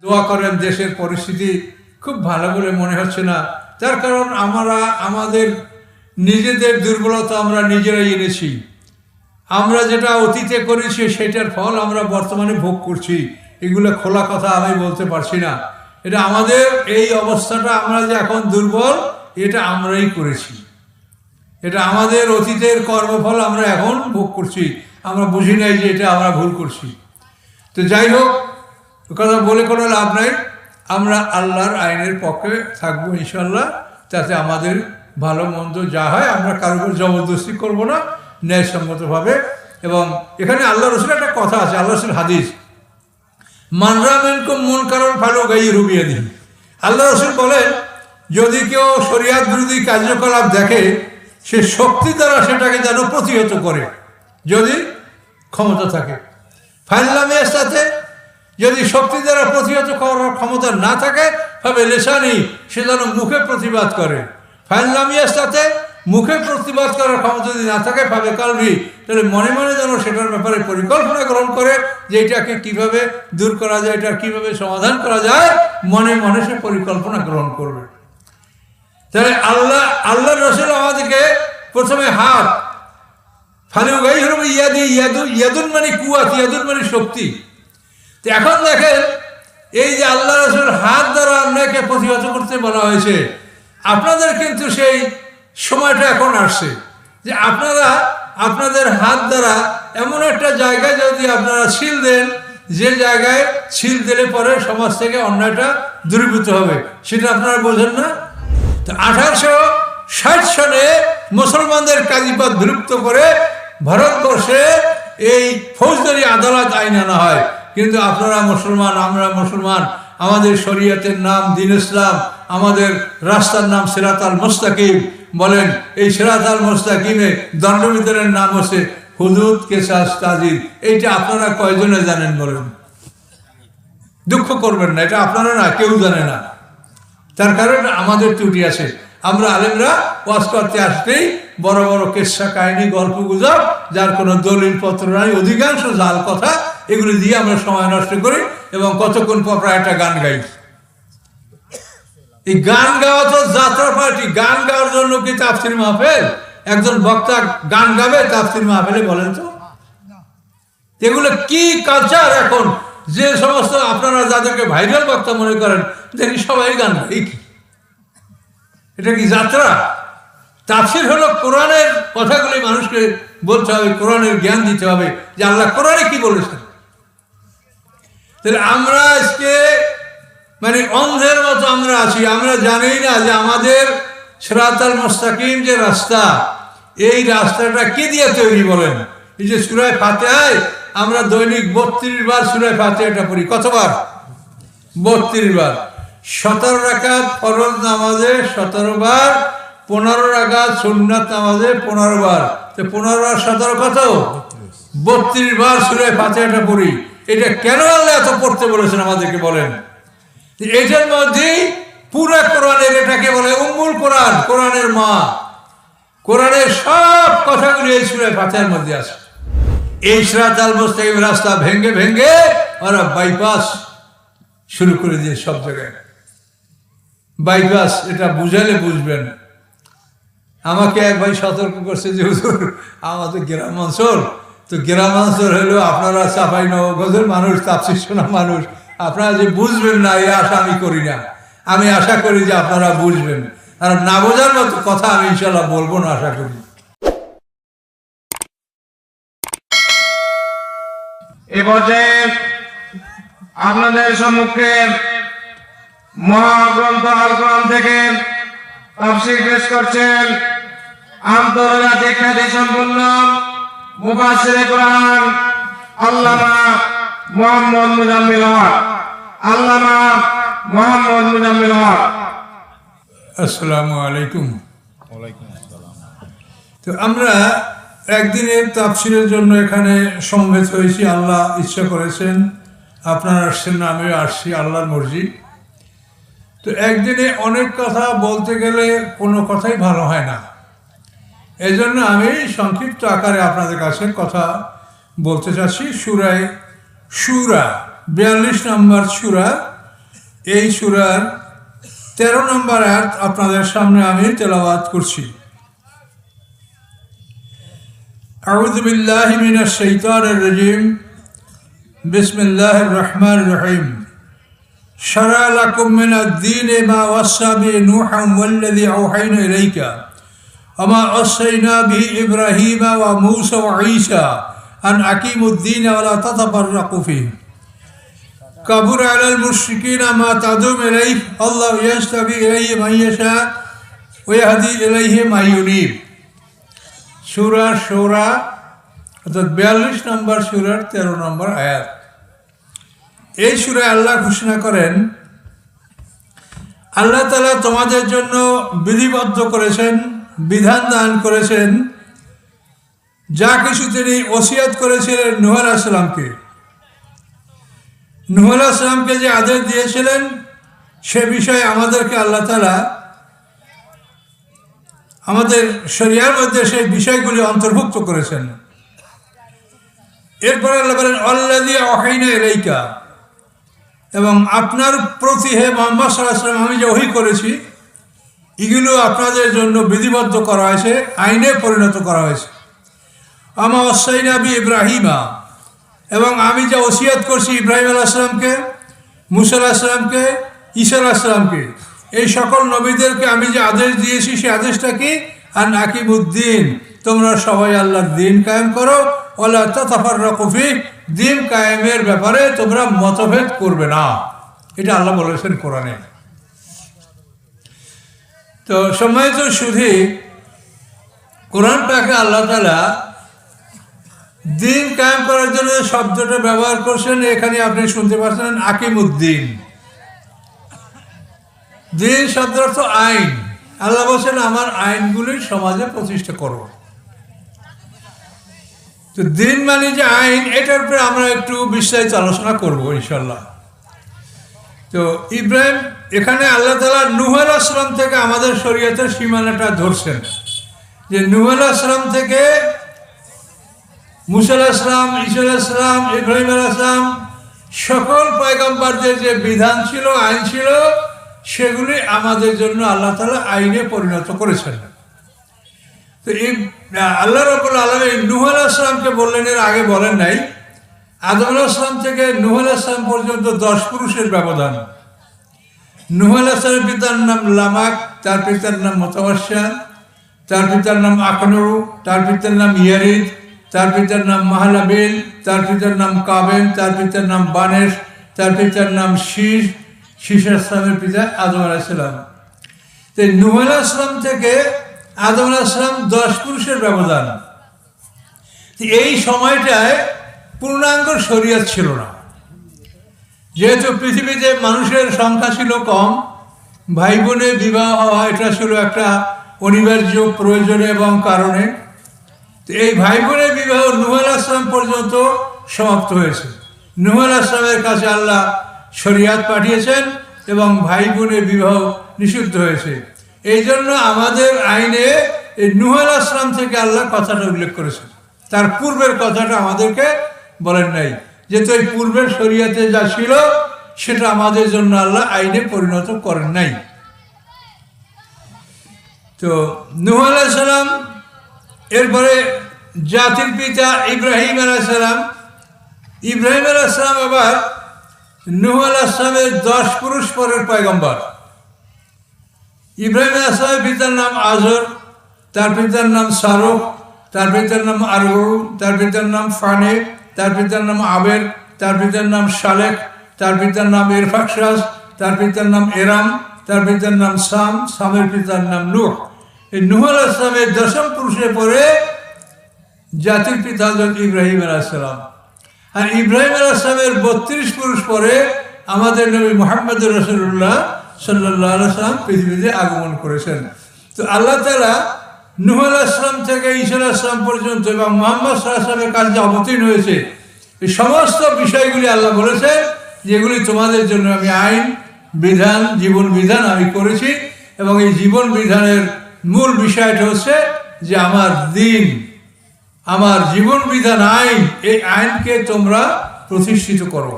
দোয়া করেন। দেশের পরিস্থিতি খুব ভালো বলে মনে হচ্ছে না, তার কারণ আমরা আমাদের নিজেদের দুর্বলতা আমরা নিজেরাই এনেছি। আমরা যেটা অতীতে করেছি সেটার ফল আমরা বর্তমানে ভোগ করছি। এগুলো খোলা কথা আমি বলতে পারছি না। এটা আমাদের এই অবস্থাটা, আমরা যে এখন দুর্বল, এটা আমরাই করেছি। এটা আমাদের অতীতের কর্মফল আমরা এখন ভোগ করছি। আমরা বুঝি নাই যে এটা আমরা ভুল করছি। তো যাই হোক, কথা বলে কোনো লাভ নাই। আমরা আল্লাহর আইনের পক্ষে থাকবো ইনশাল্লাহ। তাতে আমাদের ভালো মন্দ যা হয় আমরা কারোর উপর জবরদস্তি করবো না, ন্যায়সঙ্গতভাবে। এবং এখানে আল্লাহ রসুল একটা কথা আছে, আল্লাহ রসুল হাদিস, মানরামেনকুম মন কারণ ভালো গাই রুবিয়ে দিন। আল্লাহ রসুল বলেন, যদি কেউ শরিয়াত বিরোধী কার্যকলাপ দেখে, সে শক্তি দ্বারা সেটাকে যেন প্রতিহত করে, যদি ক্ষমতা থাকে। ফাইনলামের সাথে যদি শক্তি দ্বারা প্রতিহত করার ক্ষমতা না থাকে, তবে লেসানি, সে যেন মুখে প্রতিবাদ করে। ফাইনলামিয়ার সাথে মুখে প্রতিবাদ করার ক্ষমতা যদি না থাকে, ভাবে কালবি, তাহলে মনে মনে যেন সেটার ব্যাপারে পরিকল্পনা গ্রহণ করে যে এটাকে কীভাবে দূর করা যায়, এটা কীভাবে সমাধান করা যায়, মনে মনে সে পরিকল্পনা গ্রহণ করবে। তাহলে আল্লাহ রসুল আমাদেরকে প্রথমে হাত ফালিউ গাই হল ইয়াদি, ইয়াদুন মানে কুয়াত, ইয়াদুন মানে শক্তি। তো এখন দেখেন, এই যে আল্লাহ রসুল হাত দ্বারা অন্যায়কে প্রতিহত করতে বলা হয়েছে, আপনাদের কিন্তু সেই সময়টা এখন আসছে যে আপনারা আপনাদের হাত দ্বারা এমন একটা জায়গায় যদি আপনারা ছিল দেন, যে জায়গায় ছিল দিলে পরে সমাজ থেকে অন্যায়টা দূরীভূত হবে, সেটা আপনারা বোঝেন না। তো 1860 সনে মুসলমানদের কাজীপাত বিলুপ্ত করে ভারতবর্ষে এই ফৌজদারি আদালত আইন আনা হয়। কিন্তু আপনারা মুসলমান, আমরা মুসলমান, আমাদের শরীয়তের নাম দ্বীন ইসলাম, আমাদের রাস্তার নাম সিরাত আল মুস্তাকিম। বলেন, এই সিরাত আল মুস্তাকিমে দণ্ডবিধানের নাম হচ্ছে হুদুদ, কেসাস, তাজির। এইটা আপনারা কয়জনে জানেন বলেন? দুঃখ করবেন না, এটা আপনারা না, কেউ জানে না। তার কারণ আমাদের ত্রুটি আছে। আমরা আলেমরা ওয়াজ করতে আসতেই বড় বড় কেসা কাহিনী, গল্প গুজব, যার কোনো দলিল পত্র নাই, অধিকাংশ জাল কথা, এগুলি দিয়ে আমরা সময় নষ্ট করি এবং কতক্ষণ পর একটা গান গাই। এই গান গাওয়া তো যাত্রা পার্টি। গান গাওয়ার জন্য কি তাফসির মাহফিল? একজন বক্তা গান গাবে তাফসির মাহফিলে? বলেন তো, এগুলো কি কালচার এখন? যে সমস্ত আপনারা যাদেরকে ভাইরাল বক্তা মনে করেন, দেখি সবাই গান গায়। এটা কি যাত্রা? তাফসির হলো কোরআনের কথাগুলি মানুষকে বলতে হবে, কোরআনের জ্ঞান দিতে হবে যে আল্লাহ কোরআনে কি বলেছেন। তাহলে আমরা আজকে মানে অন্ধের মতো আমরা আছি। আমরা জানি না যে আমাদের সিরাত আল মুস্তাকিম যে রাস্তা, এই রাস্তাটা কি দিয়ে তৈরি বলেন? এই যে সূরা ফাতিহায় আমরা দৈনিক 32 বার সূরা ফাতিহাটা পড়ি। কতবার? 32 বার। 17 রাকাত ফরজ নামাজে 17 বার, 15 রাকাত সুন্নাত নামাজে 15 বার। তো 15 আর 17 কত? 32 বার সূরা ফাতিহাটা পড়ি। এটা কেন আল্লাহ এত পড়তে বলেছেন আমাদেরকে বলেন? এটার মধ্যেই পুরা কোরআনের, এটাকে বলে উম্মুল কোরআন, কোরআনের মা। কোরআনের সব কথাগুলি এই সূরা ফাতিহার মধ্যে আছে। এই সিরাত আল মুস্তাকিম রাস্তা ভেঙ্গে ভেঙ্গে ওরা বাইপাস শুরু করে দিয়ে সব জায়গায়। বাইপাস, এটা বুঝালে বুঝবেন। আমাকে এক ভাই সতর্ক করছে যে হুজুর, আমাদের গ্রামাঞ্চল, তো গ্রামাঞ্চল হলো আপনারা চাঁপাইনবাবগঞ্জের মানুষ, তাফসীর শোনা মানুষ, আপনারা যে বুঝবেন না এই আশা আমি করি না। আমি আশা করি যে আপনারা বুঝবেন। আর না বোঝার মতো কথা আমি ইনশাল্লাহ বলবো না, আশা করি। এ পর্যায়ে আপনাদের সম্মুখে মহাগ্রন্থ আল কোরআন থেকে তাফসীর পেশ করছেন আন্তর্জাতিক খ্যাতি সম্পন্ন মুফাসসিরে কোরআন আল্লামা মুহাম্মদ মুজাম্মিল হক। আল্লামা মুহাম্মদ মুজাম্মিল হক। আসসালামু আলাইকুম। তো আমরা একদিনের তাফসীরের জন্য এখানে সমবেত হয়েছি। আল্লাহ ইচ্ছা করেছেন, আপনারা আসছেন না, আমিও আসছি, আল্লাহর মর্জি। তো একদিনে অনেক কথা বলতে গেলে কোনো কথাই ভালো হয় না। এই জন্য আমি সংক্ষিপ্ত আকারে আপনাদের কাছে কথা বলতে চাচ্ছি। সূরা 42 নম্বর সূরা এই সূরার 13 নম্বর আয়াত আপনাদের সামনে আমি তেলাওয়াত করছি। আউযু বিল্লাহি মিনাশ শাইতানির রাজীম। বিসমিল্লাহির রহমানির রহিম। শারা লাকুম মিনাদ-দীনি মা ওয়াসা বিহি নূহান ওয়াল্লাযী আওহাইনা ইলাইকা ওয়া মা ওয়াসাইনা বিহি ইব্রাহিমা ওয়া মূসা ওয়া ঈসা আন আকিমুদ-দীন ওয়া লা তাতাফাররাকু ফীহি কাবুর আলাল মুশরিকিনা মা তাদুম ইলাইহি আল্লাহু ইয়াজতাবি ইলাইহি মান ইয়াশা ওয়া ইয়াহদি ইলাইহি মান ইউনীব। সূরা শূরা অর্থাৎ 42 নম্বর সূরার 13 নম্বর আয়াত। এই সূরায় আল্লাহ ঘোষণা করেন, আল্লাহ তাআলা তোমাদের জন্য বিধিবদ্ধ করেছেন, বিধান দান করেছেন যা কিছু তিনি ওসিয়ত করেছিলেন নূহ আলাইহিস সালামকে। নূহ আলাইহিস সালামকে যে আদেশ দিয়েছিলেন সে বিষয়ে আমাদেরকে আল্লাহ তাআলা আমাদের শরিয়ার মধ্যে সেই বিষয়গুলি অন্তর্ভুক্ত করেছেন। এরপরে আল্লাহ বলেন আল্লাযী আওহাইনা ইলাইকা, এবং আপনার প্রতি হে মুহাম্মদ সাল্লাল্লাহু আলাইহি ওয়াসাল্লাম আমি যে ওহী করেছি এগুলো আপনাদের জন্য বিধিবদ্ধ করা হয়েছে, আইনে পরিণত করা হয়েছে। আমা ওয়াসাইনা বি ইব্রাহিমা, এবং আমি যা ওসিয়ত করছি ইব্রাহিম আলাইহিস সালামকে, মূসা আলাইহিস সালামকে, ঈসা আলাইহিস সালামকে, এই সকল নবীদেরকে আমি যে আদেশ দিয়েছি সেই আদেশটা কি? আন আকিমুদ্দিন, তোমরা সবাই আল্লাহর দিন কায়েম করো, ওয়ালা তাতাফাররাকু ফীহি, দিন কায়েমের ব্যাপারে তোমরা মতভেদ করবে না। এটা আল্লাহ বলেছেন কোরআনে। তো সম্মানিত সুধী, কোরআনটাকে আল্লাহ তাআলা দিন কায়েম করার জন্য শব্দটা ব্যবহার করছেন, এখানে আপনি শুনতে পাচ্ছেন আকিমুদ্দিন। দিন শব্দ অর্থ আইন। আল্লাহ বলছেন আমার আইনগুলি সমাজে প্রতিষ্ঠা করো। তো দিন মানে যে আইন, এটার উপরে আমরা একটু বিস্তারিত আলোচনা করবো ইনশাল্লাহ। তো ইব্রাহিম, এখানে আল্লাহ তাআলা নূহ আলাইহিস সালাম থেকে আমাদের শরীয়তের সীমানাটা ধরছেন, যে নূহ আলাইহিস সালাম থেকে মূসা আলাইহিস সালাম, ঈসা আলাইহিস সালাম, ইব্রাহিম আলাইহিস সালাম, সকল পয়গম্বরদের যে বিধান ছিল, আইন ছিল, সেগুলি আমাদের জন্য আল্লাহ তাআলা আইনে পরিণত করেছেন। তো এই আল্লাহ রাব্বুল আলামিন নূহ আলাইহিস সালামকে বললেন, এর আগে বলেন নাই। আদম আলাইহিস সালাম থেকে নূহ আলাইহিস সালাম পর্যন্ত 10 পুরুষের ব্যবধান। নূহ আলাইহিস সালামের পিতার নাম লামাক, তার পিতার নাম মুতাওয়াশশা, তার পিতার নাম আকনু, তার পিতার নাম ইয়ারিদ, তার পিতার নাম মাহলাবিল, তার পিতার নাম কাবেন, তার পিতার নাম বানেশ, তার পিতার নাম শীষ, শীষ আসলামের পিতা আদম আলাইহিস সালাম। তো নূহ আলাইহিস সালাম থেকে আদম আলাইহিস সালাম 10 পুরুষের ব্যবধান। এই সময়টায় পূর্ণাঙ্গ শরীয়ত ছিল না, যেহেতু পৃথিবীতে মানুষের সংখ্যা ছিল কম, ভাই বোনের বিবাহ হওয়া এটা ছিল একটা অনিবার্য প্রয়োজনে এবং কারণে। তো এই ভাই বোনের বিবাহ নূহ আলাইহিস সালাম পর্যন্ত সমাপ্ত হয়েছে। নূহ আলাইহিস সালামের কাছে আল্লাহ শরিয়াত পাঠিয়েছেন এবং ভাই বোনের বিবাহ নিষিদ্ধ হয়েছে। এই জন্য আমাদের আইনে এই নূহ আলাইহিস সালাম থেকে আল্লাহ কথাটা উল্লেখ করেছেন, তার পূর্বের কথাটা আমাদেরকে বলেন নাই, যেহেতু এই পূর্বের শরিয়াতে যা ছিল সেটা আমাদের জন্য আল্লাহ আইনে পরিণত করেন নাই। তো নূহ আলাইহিস সালাম, এরপরে জাতির পিতা ইব্রাহিম আলাইহিস সালাম। ইব্রাহিম আলাইহিস সালাম আবার নূহ আলাইহিস সালামের 10 পুরুষ পরের পয়গম্বর। ইব্রাহিম আলাইহিস সালামের পিতার নাম আজর, তার পিতার নাম সারুখ, তার পিতার নাম আরু, তার পিতার নাম ফানে, তার পিতার নাম আবের, তার পিতার নাম শালেক, তার পিতার নাম ইরফাকশাস, তার পিতার নাম এরাম, তার পিতার নাম সাম, সামের পিতার নাম নূহ। এই নূহ আলাইহিস সালামের 10ম পুরুষের পরে জাতির পিতা হযরত ইব্রাহিম আলাইহিস সালাম। আর ইব্রাহিম আলাইহিস সালামের 32 পুরুষ পরে আমাদের নবী মুহাম্মদ রাসূলুল্লাহ সাল্লাল্লাহু আলাইহি ওয়াসাল্লাম পৃথিবীতে আগমন করেছেন। তো আল্লাহ তাআলা নূহ আলাইহিস সালাম থেকে ঈসা আলাইহিস সালাম পর্যন্ত এবং মুহাম্মদ সাল্লাল্লাহু আলাইহি ওয়াসাল্লামের কাছে যে অবতীর্ণ হয়েছে, এই সমস্ত বিষয়গুলি আল্লাহ বলেছেন যেগুলি তোমাদের জন্য আমি আইন বিধান, জীবন বিধান আমি করেছি। এবং এই জীবন বিধানের মূল বিষয়টা হচ্ছে যে আমার দিন, আমার জীবন বিধান আইন, এই আইনকে তোমরা প্রতিষ্ঠিত করো।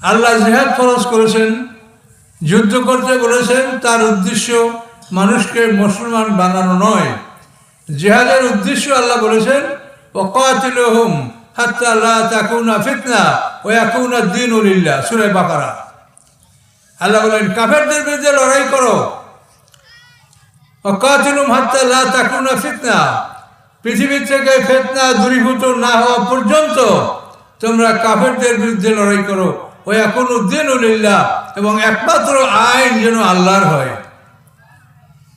আল্লাহ জিহাদ ফরজ করেছেন, যুদ্ধ করতে বলেছেন। তার উদ্দেশ্য মানুষকে মুসলমান বানানো নয়। জিহাদের উদ্দেশ্য আল্লাহ বলেছেন ওয়াকাতিলুহুম হাত্তা লা তাকুনা ফিতনা ওয়া ইয়াকুনা দ্বীনু লিল্লাহ, সূরা বাকারা। আল্লাহ বলেন কাফেরদের বিরুদ্ধে লড়াই করো, ওয়াকাতিলুহুম হাত্তা লা তাকুনা ফিতনা, পৃথিবী থেকে ফিতনা দূরীভূত না হওয়া পর্যন্ত তোমরা কাফেরদের বিরুদ্ধে লড়াই করো। ওয়া ইয়াকুনু দ্বীনু লিল্লাহ, এবং একমাত্র আইন যেন আল্লাহর হয়।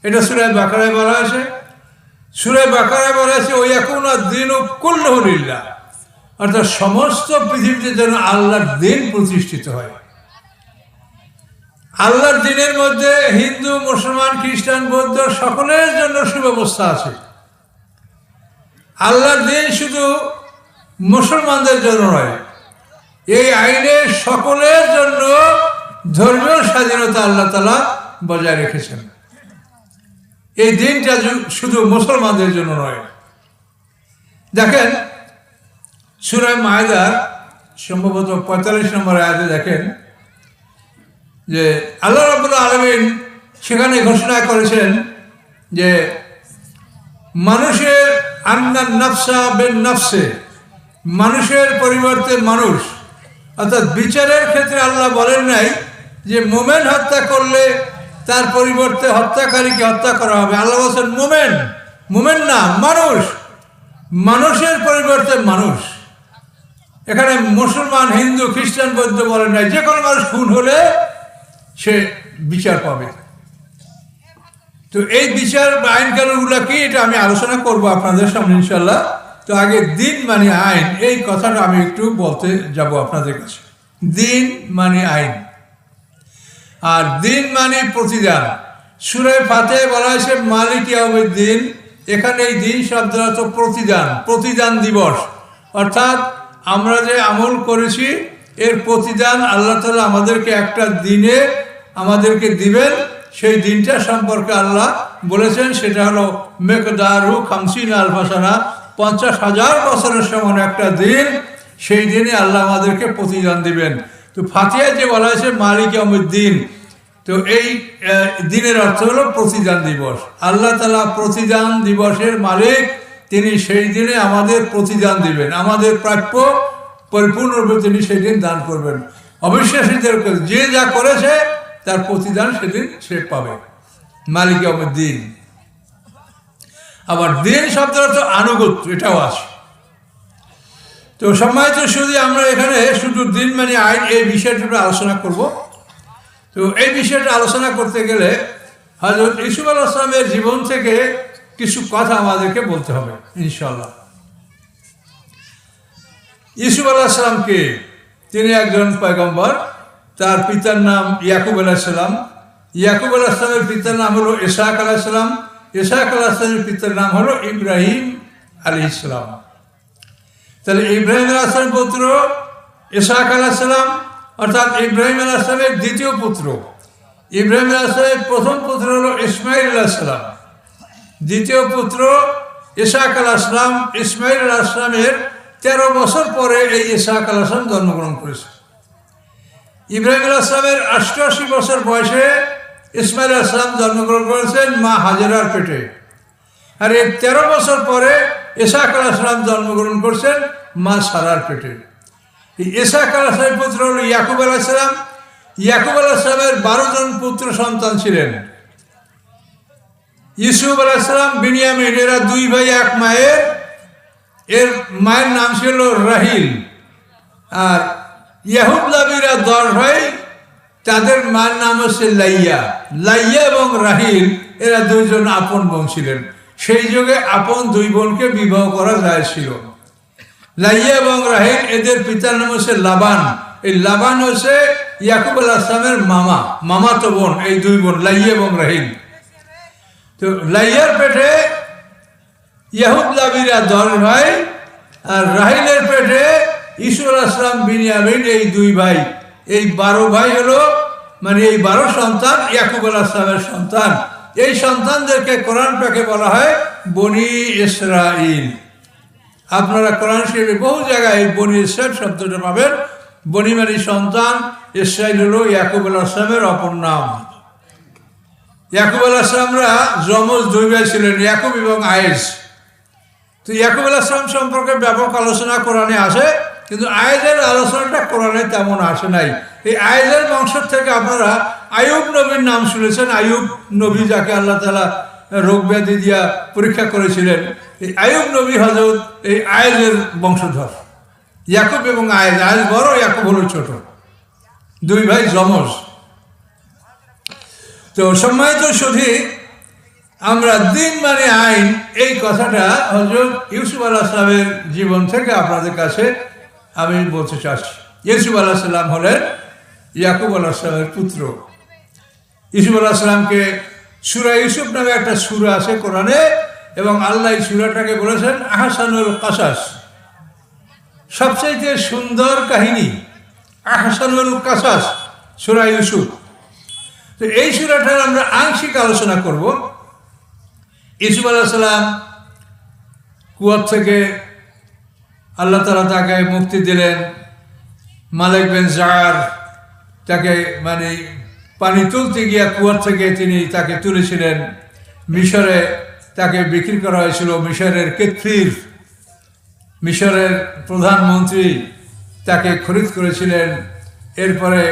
এটা সূরা বাকারায় বলা আছে। সূরা বাকারায় বলা আছে ওয়া ইয়াকুনা দ্বীনু কুল্লুহু লিল্লাহ, অর্থাৎ সমস্ত পৃথিবীতে যেন আল্লাহর দ্বীন প্রতিষ্ঠিত হয়। আল্লাহর দ্বীনের মধ্যে হিন্দু, মুসলমান, খ্রিস্টান, বৌদ্ধ সকলের জন্য সুব্যবস্থা আছে। আল্লাহর দ্বীন শুধু মুসলমানদের জন্য নয়, এই আইনে সকলের জন্য ধর্মীয় স্বাধীনতা আল্লাহ তাআলা বজায় রেখেছেন। এই দিনটা শুধু মুসলমানদের জন্য নয়। দেখেন সূরা মায়দার সম্ভবত 45 নম্বর আয়াতে দেখেন যে আল্লাহ রাব্বুল আলামিন সেখানে ঘোষণা করেছেন যে মানুষের আন্নান নাফসা বিন নাফসে, মানুষের পরিবর্তে মানুষ, অর্থাৎ বিচারের ক্ষেত্রে আল্লাহ বলেন নাই যে মোমেন হত্যা করলে তার পরিবর্তে হত্যাকারীকে হত্যা করা হবে। আল্লাহ বলছেন মোমেন, মোমেন না মানুষ, মানুষের পরিবর্তে মানুষ। এখানে মুসলমান, হিন্দু, খ্রিস্টান, বৌদ্ধ বলেন নাই। যে কোনো মানুষ খুন হলে সে বিচার পাবে। তো এই বিচার আইন কানুনগুলো কি, এটা আমি আলোচনা করব আপনাদের সামনে ইনশাল্লাহ। তো আগে দিন মানে আইন, এই কথাটা আমি একটু বলতে যাব আপনাদের কাছে। দিন মানে আইন, আর দিন মানে প্রতিদান। সূরা ফাতিহায় বলা হয়েছে মালিক ইয়াউমিদ্দিন। এখানে এই দিন শব্দের অর্থ প্রতিদান, প্রতিদান দিবস। অর্থাৎ আমরা যে আমল করেছি এর প্রতিদান আল্লাহ তাআলা আমাদেরকে একটা দিনে আমাদেরকে দিবেন। সেই দিনটা সম্পর্কে আল্লাহ বলেছেন, সেটা হলো মিকদারু 50 আলফা সানা, 50,000 বছরের সমান একটা দিন। সেই দিনে আল্লাহ আমাদেরকে প্রতিদান দিবেন। তো ফাতিহায় যে বলা হয়েছে মালিক ইয়াউমিদ্দিন, তো এই দিনের অর্থ হলো প্রতিদান দিবস। আল্লাহ তাআলা প্রতিদান দিবসের মালিক, তিনি সেই দিনে আমাদের প্রতিদান দিবেন। আমাদের প্রাপ্য পরিপূর্ণরূপে তিনি সেই দিন দান করবেন। অবিশ্বাসীদের যে যা করেছে তার প্রতিদান সেদিন সে পাবে। মালিক ইয়াউমিদ্দিন। আবার দিন শব্দের অর্থ আনুগত্য, এটাও আছে। তো সম্মানিত শুধু আমরা এখানে শুধু দিন মানে আইন, এই বিষয়টা আলোচনা করব। তো এই বিষয়টা আলোচনা করতে গেলে হযরত ইউসুফ আলাইহিস সালামের জীবন থেকে কিছু কথা আমাদেরকে বলতে হবে ইনশাআল্লাহ। ইউসুফ আলাইহিস সালামকে, তিনি একজন পয়গম্বর। তার পিতার নাম ইয়াকুব আলাইহিস সালাম। ইয়াকুব আলাইহিস সালামের পিতার নাম হলো ইসহাক আলাইহিস সালাম। ইসহাক আলাইহিস সালামের পিতার নাম হলো ইব্রাহিম আলাইহিস সালাম। তাহলে ইব্রাহিম আলাইহিস সালামের পুত্র ইসহাক আলাইহিস সালাম, অর্থাৎ ইব্রাহিম আলাইহিস সালামের দ্বিতীয় পুত্র। ইব্রাহিম আলাইহিস সালামের প্রথম পুত্র হলো ইসমাইল আলাইহিস সালাম। দ্বিতীয় পুত্র ইসহাক আলাইহিস সালাম। ইসমাইল আলাইহিস সালামের 13 বছর পরে এই ইসহাক আলাইহিস সালাম জন্মগ্রহণ করেছে। ইব্রাহিম আলাইহিস সালামের 88 বছর বয়সে ইসমাইল আলাইহিস সালাম জন্মগ্রহণ করেছেন মা হাজেরার পেটে। আর এর 13 বছর পরে ইসহাক আলাইহিস সালাম জন্মগ্রহণ করছেন মা সারার পেটে। ইসহাক আলাইহিস সালামের পুত্র হলো ইয়াকুব আলাইহিস সালাম। ইয়াকুব আলাইহিস সালামের 12 জন পুত্র সন্তান ছিলেন। ইউসুফ আলাইহিস সালাম, বিনিয়ামিন, এরা 2 ভাই 1 মায়ের। এর মায়ের নাম ছিল রাহিল। আর ইয়াহুদলাবিরা 10 ভাই, তাদের মায়ের নাম হচ্ছে লাইয়া। লাইয়া এবং রাহিল এরা 2 জন আপন বোন ছিলেন। সেই যুগে আপন 2 বোনকে বিবাহ করা যায়ছিল। লাইয়া এবং রাহিল, এদের পিতার নাম হচ্ছে লাবান। এই লাবান হচ্ছে ইয়াকুব আলাইহিস সালামের মামাতো বোন। এই 2 বোন লাইয়া এবং রাহিল। তো লাইয়ার পেটে ইয়াহুদলাবিরা 10 ভাই, আর রাহিলের পেটে ইউসুফ আলাইহিস সালাম, বিনিয়ামিন, এই 2 ভাই। এই 12 ভাই হলো, মানে এই 12 সন্তান ইয়াকুব আলাইহিস সালামের সন্তান। এই সন্তানদেরকে কোরআন পাকে বলা হয় বনি ইসরাইল। আপনারা কোরআন শরীফে বহু জায়গায় এই বনি ইসরাইল শব্দটা পাবেন। বনি মানে সন্তান, ইসরাইল হলো ইয়াকুব আলাইহিসসালামের অপর নাম। ইয়াকুব আলাইহিসসালামরা যমজ দুই ভাই ছিলেন, ইয়াকুব এবং আয়েজ। তো ইয়াকুব আলাইহিসসালাম সম্পর্কে ব্যাপক আলোচনা কোরআনে আসে, কিন্তু আয়েজের আলোচনাটা কোরআনে তেমন আসে নাই। এই আয়েজের বংশ থেকে আপনারা আইয়ুব নবীর নাম শুনেছেন। আইয়ুব নবী যাকে আল্লাহ তাআলা রোগ ব্যাধি দিয়া পরীক্ষা করেছিলেন, এই আইয়ুব নবী হযরত এই আয়েজের বংশধর। ইয়াকুব এবং আয়েজ, আয়েজ বড়, ইয়াকুব হলো ছোট, দুই ভাই যমজ। তো সম্মানিত সুধী, আমরা দিন মানে আইন এই কথাটা হযরত ইউসুফ আলাইহিস সালামের জীবন থেকে আপনাদের কাছে আমি বলতে চাচ্ছি। ইউসুফ আলাইহিস সালাম হলেন ইয়াকুব আলাইহিস সালামের পুত্র। ইউসুফ আলাইহিস সালামকে সূরা ইউসুফ নামে একটা সূরা আছে কোরআনে, এবং আল্লাহ এই সূরাটাকে বলেছেন আহসানুল কাসাস, সবচেয়ে সুন্দর কাহিনী। আহসানুল কাসাস সূরা ইউসুফ। তো এই সূরাটার আমরা আংশিক আলোচনা করব। ইউসুফ আলাইহিস সালাম কুয়ার থেকে আল্লাহ তাআলা তাকে মুক্তি দিলেন। মালিক বিন জার তাকে মানে পানি তুলতে গিয়া কুয়ার থেকে তিনি তাকে তুলেছিলেন। মিশরে তাকে বিক্রি করা হয়েছিল। মিশরের কেতফির, মিশরের প্রধানমন্ত্রী তাকে খরিদ করেছিলেন। এরপরে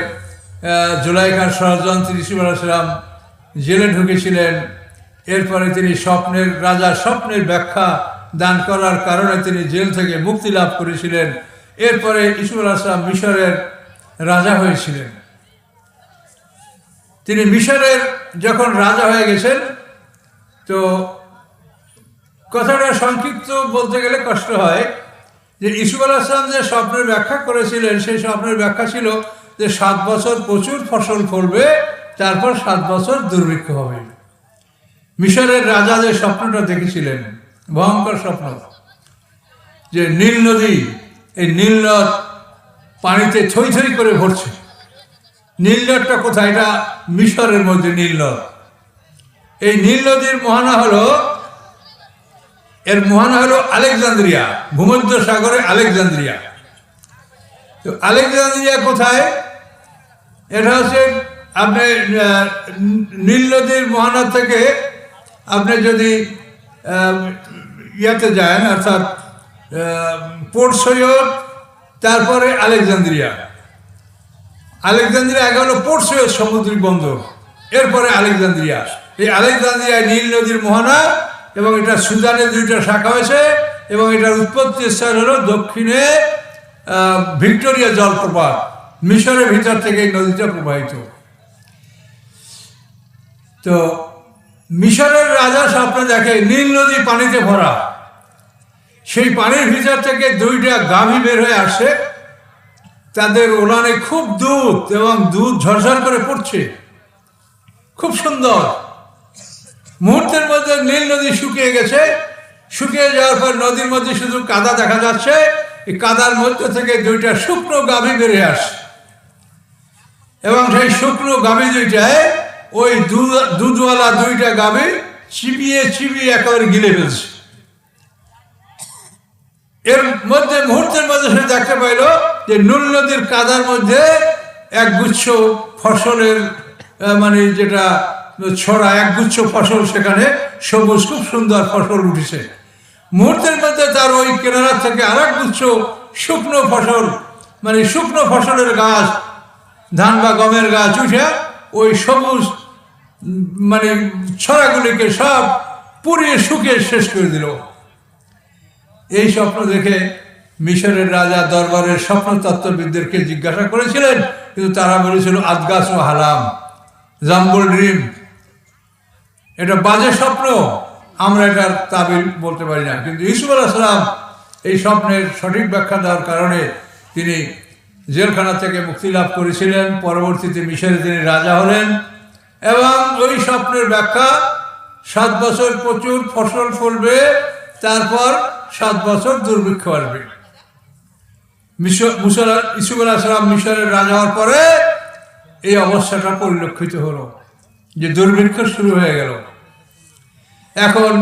জুলাইখার ষড়যন্ত্রী ইউসুফ আলাইহিস সালাম জেলে ঢুকেছিলেন। এরপরে তিনি রাজার স্বপ্নের ব্যাখ্যা দান করার কারণে তিনি জেল থেকে মুক্তি লাভ করেছিলেন। এরপরে ইউসুফ আলাইহিস সালাম মিশরের রাজা হয়েছিলেন। তিনি মিশরের যখন রাজা হয়ে গেছেন, তো কথাটা সংক্ষিপ্ত বলতে গেলে কষ্ট হয় যে ইউসুফ আলাইহিস সালাম যে স্বপ্নের ব্যাখ্যা করেছিলেন, সেই স্বপ্নের ব্যাখ্যা ছিল যে 7 বছর প্রচুর ফসল ফলবে, তারপর 7 বছর দুর্ভিক্ষ হবে। মিশরের রাজা যে স্বপ্নটা দেখেছিলেন, ভয়ঙ্কর স্বপ্ন, যে নীল নদী, এই নীল নদ পানিতে থই থই করে ভরছে। নীল নদটা কোথায়? এটা মিশরের মধ্যে নীল নদ। এই নীল নদীর মোহনা হলো আলেকজান্দ্রিয়া, ভূমধ্য সাগরে আলেকজান্দ্রিয়া। তো আলেকজান্দ্রিয়া কোথায়? এটা হচ্ছে আপনি নীল নদীর মোহনা থেকে আপনি যদি ইয়াতে যান, অর্থাৎ পোর্ট সৈয়দ, তারপরে আলেকজান্দ্রিয়া। আলেকজান্দ্রিয়া আগে হলো পোর্ট সৈয়দ সামুদ্রিক বন্দর, এরপরে আলেকজান্দ্রিয়া। এই আলেকজান্দ্রিয়া নীল নদীর মোহনা, এবং এটা সুদানের 2টা শাখা হয়েছে, এবং এটার উৎপত্তি স্থান হলো দক্ষিণে ভিক্টোরিয়া জলপ্রপাত। মিশরের ভিতর থেকে এই নদীটা প্রবাহিত। তো মিশরের রাজা স্বপ্নে দেখে নীল নদী পানিতে ভরা। সেই পানির ভিতর থেকে 2টা গাভী বের হয়ে আসে। তাদের ওলানে খুব দুধ, এবং দুধ ঝরঝর করে পড়ছে, খুব সুন্দর। মুহূর্তের মধ্যে নীল নদী শুকিয়ে গেছে। শুকিয়ে যাওয়ার পর নদীর মধ্যে শুধু কাদা দেখা যাচ্ছে। এই কাদার মধ্যে থেকে 2টা শুকনো গাভী বেরিয়ে আসে, এবং সেই শুকনো গাভী 2টায় ওই দুধওয়ালা 2টা গাভী চিবিয়ে চিবিয়ে একেবারে গিলে ফেলছে। এর মধ্যে মুহূর্তের মধ্যে সে দেখতে পাইল যে নীল নদীর কাদার মধ্যে একগুচ্ছ ফসলের মানে যেটা ছড়া, একগুচ্ছ ফসল, সেখানে সবুজ খুব সুন্দর ফসল উঠেছে। মুহূর্তের মধ্যে তার ওই কিনারা থেকে আরেক গুচ্ছ শুকনো ফসল, মানে শুকনো ফসলের গাছ, ধান বা গমের গাছ উঠে ওই সবুজ মানে ছড়াগুলিকে সব পুড়িয়ে শুকিয়ে শেষ করে দিল। এই স্বপ্ন দেখে মিশরের রাজা দরবারের স্বপ্নতত্ত্ববিদদেরকে জিজ্ঞাসা করেছিলেন, কিন্তু তারা বলেছিল আদগাস ও হালাম, জাম্বল ড্রিম, এটা বাজে স্বপ্ন, আমরা এটার তাবিল বলতে পারি না। কিন্তু ইউসুফ আলাইহিস সালাম এই স্বপ্নের সঠিক ব্যাখ্যা দেওয়ার কারণে তিনি জেলখানা থেকে মুক্তি লাভ করেছিলেন। পরবর্তীতে মিশরে তিনি রাজা হলেন, এবং ওই স্বপ্নের ব্যাখ্যা 7 বছর প্রচুর ফসল ফলবে, তারপর 7 বছর দুর্ভিক্ষ আসবে। ইউসুফ আলাইহিস সালাম মিশরের রাজা হওয়ার পরে এই অবস্থাটা পরিলক্ষিত হলো, যে দুর্ভিক্ষ শুরু হয়ে গেল। এখন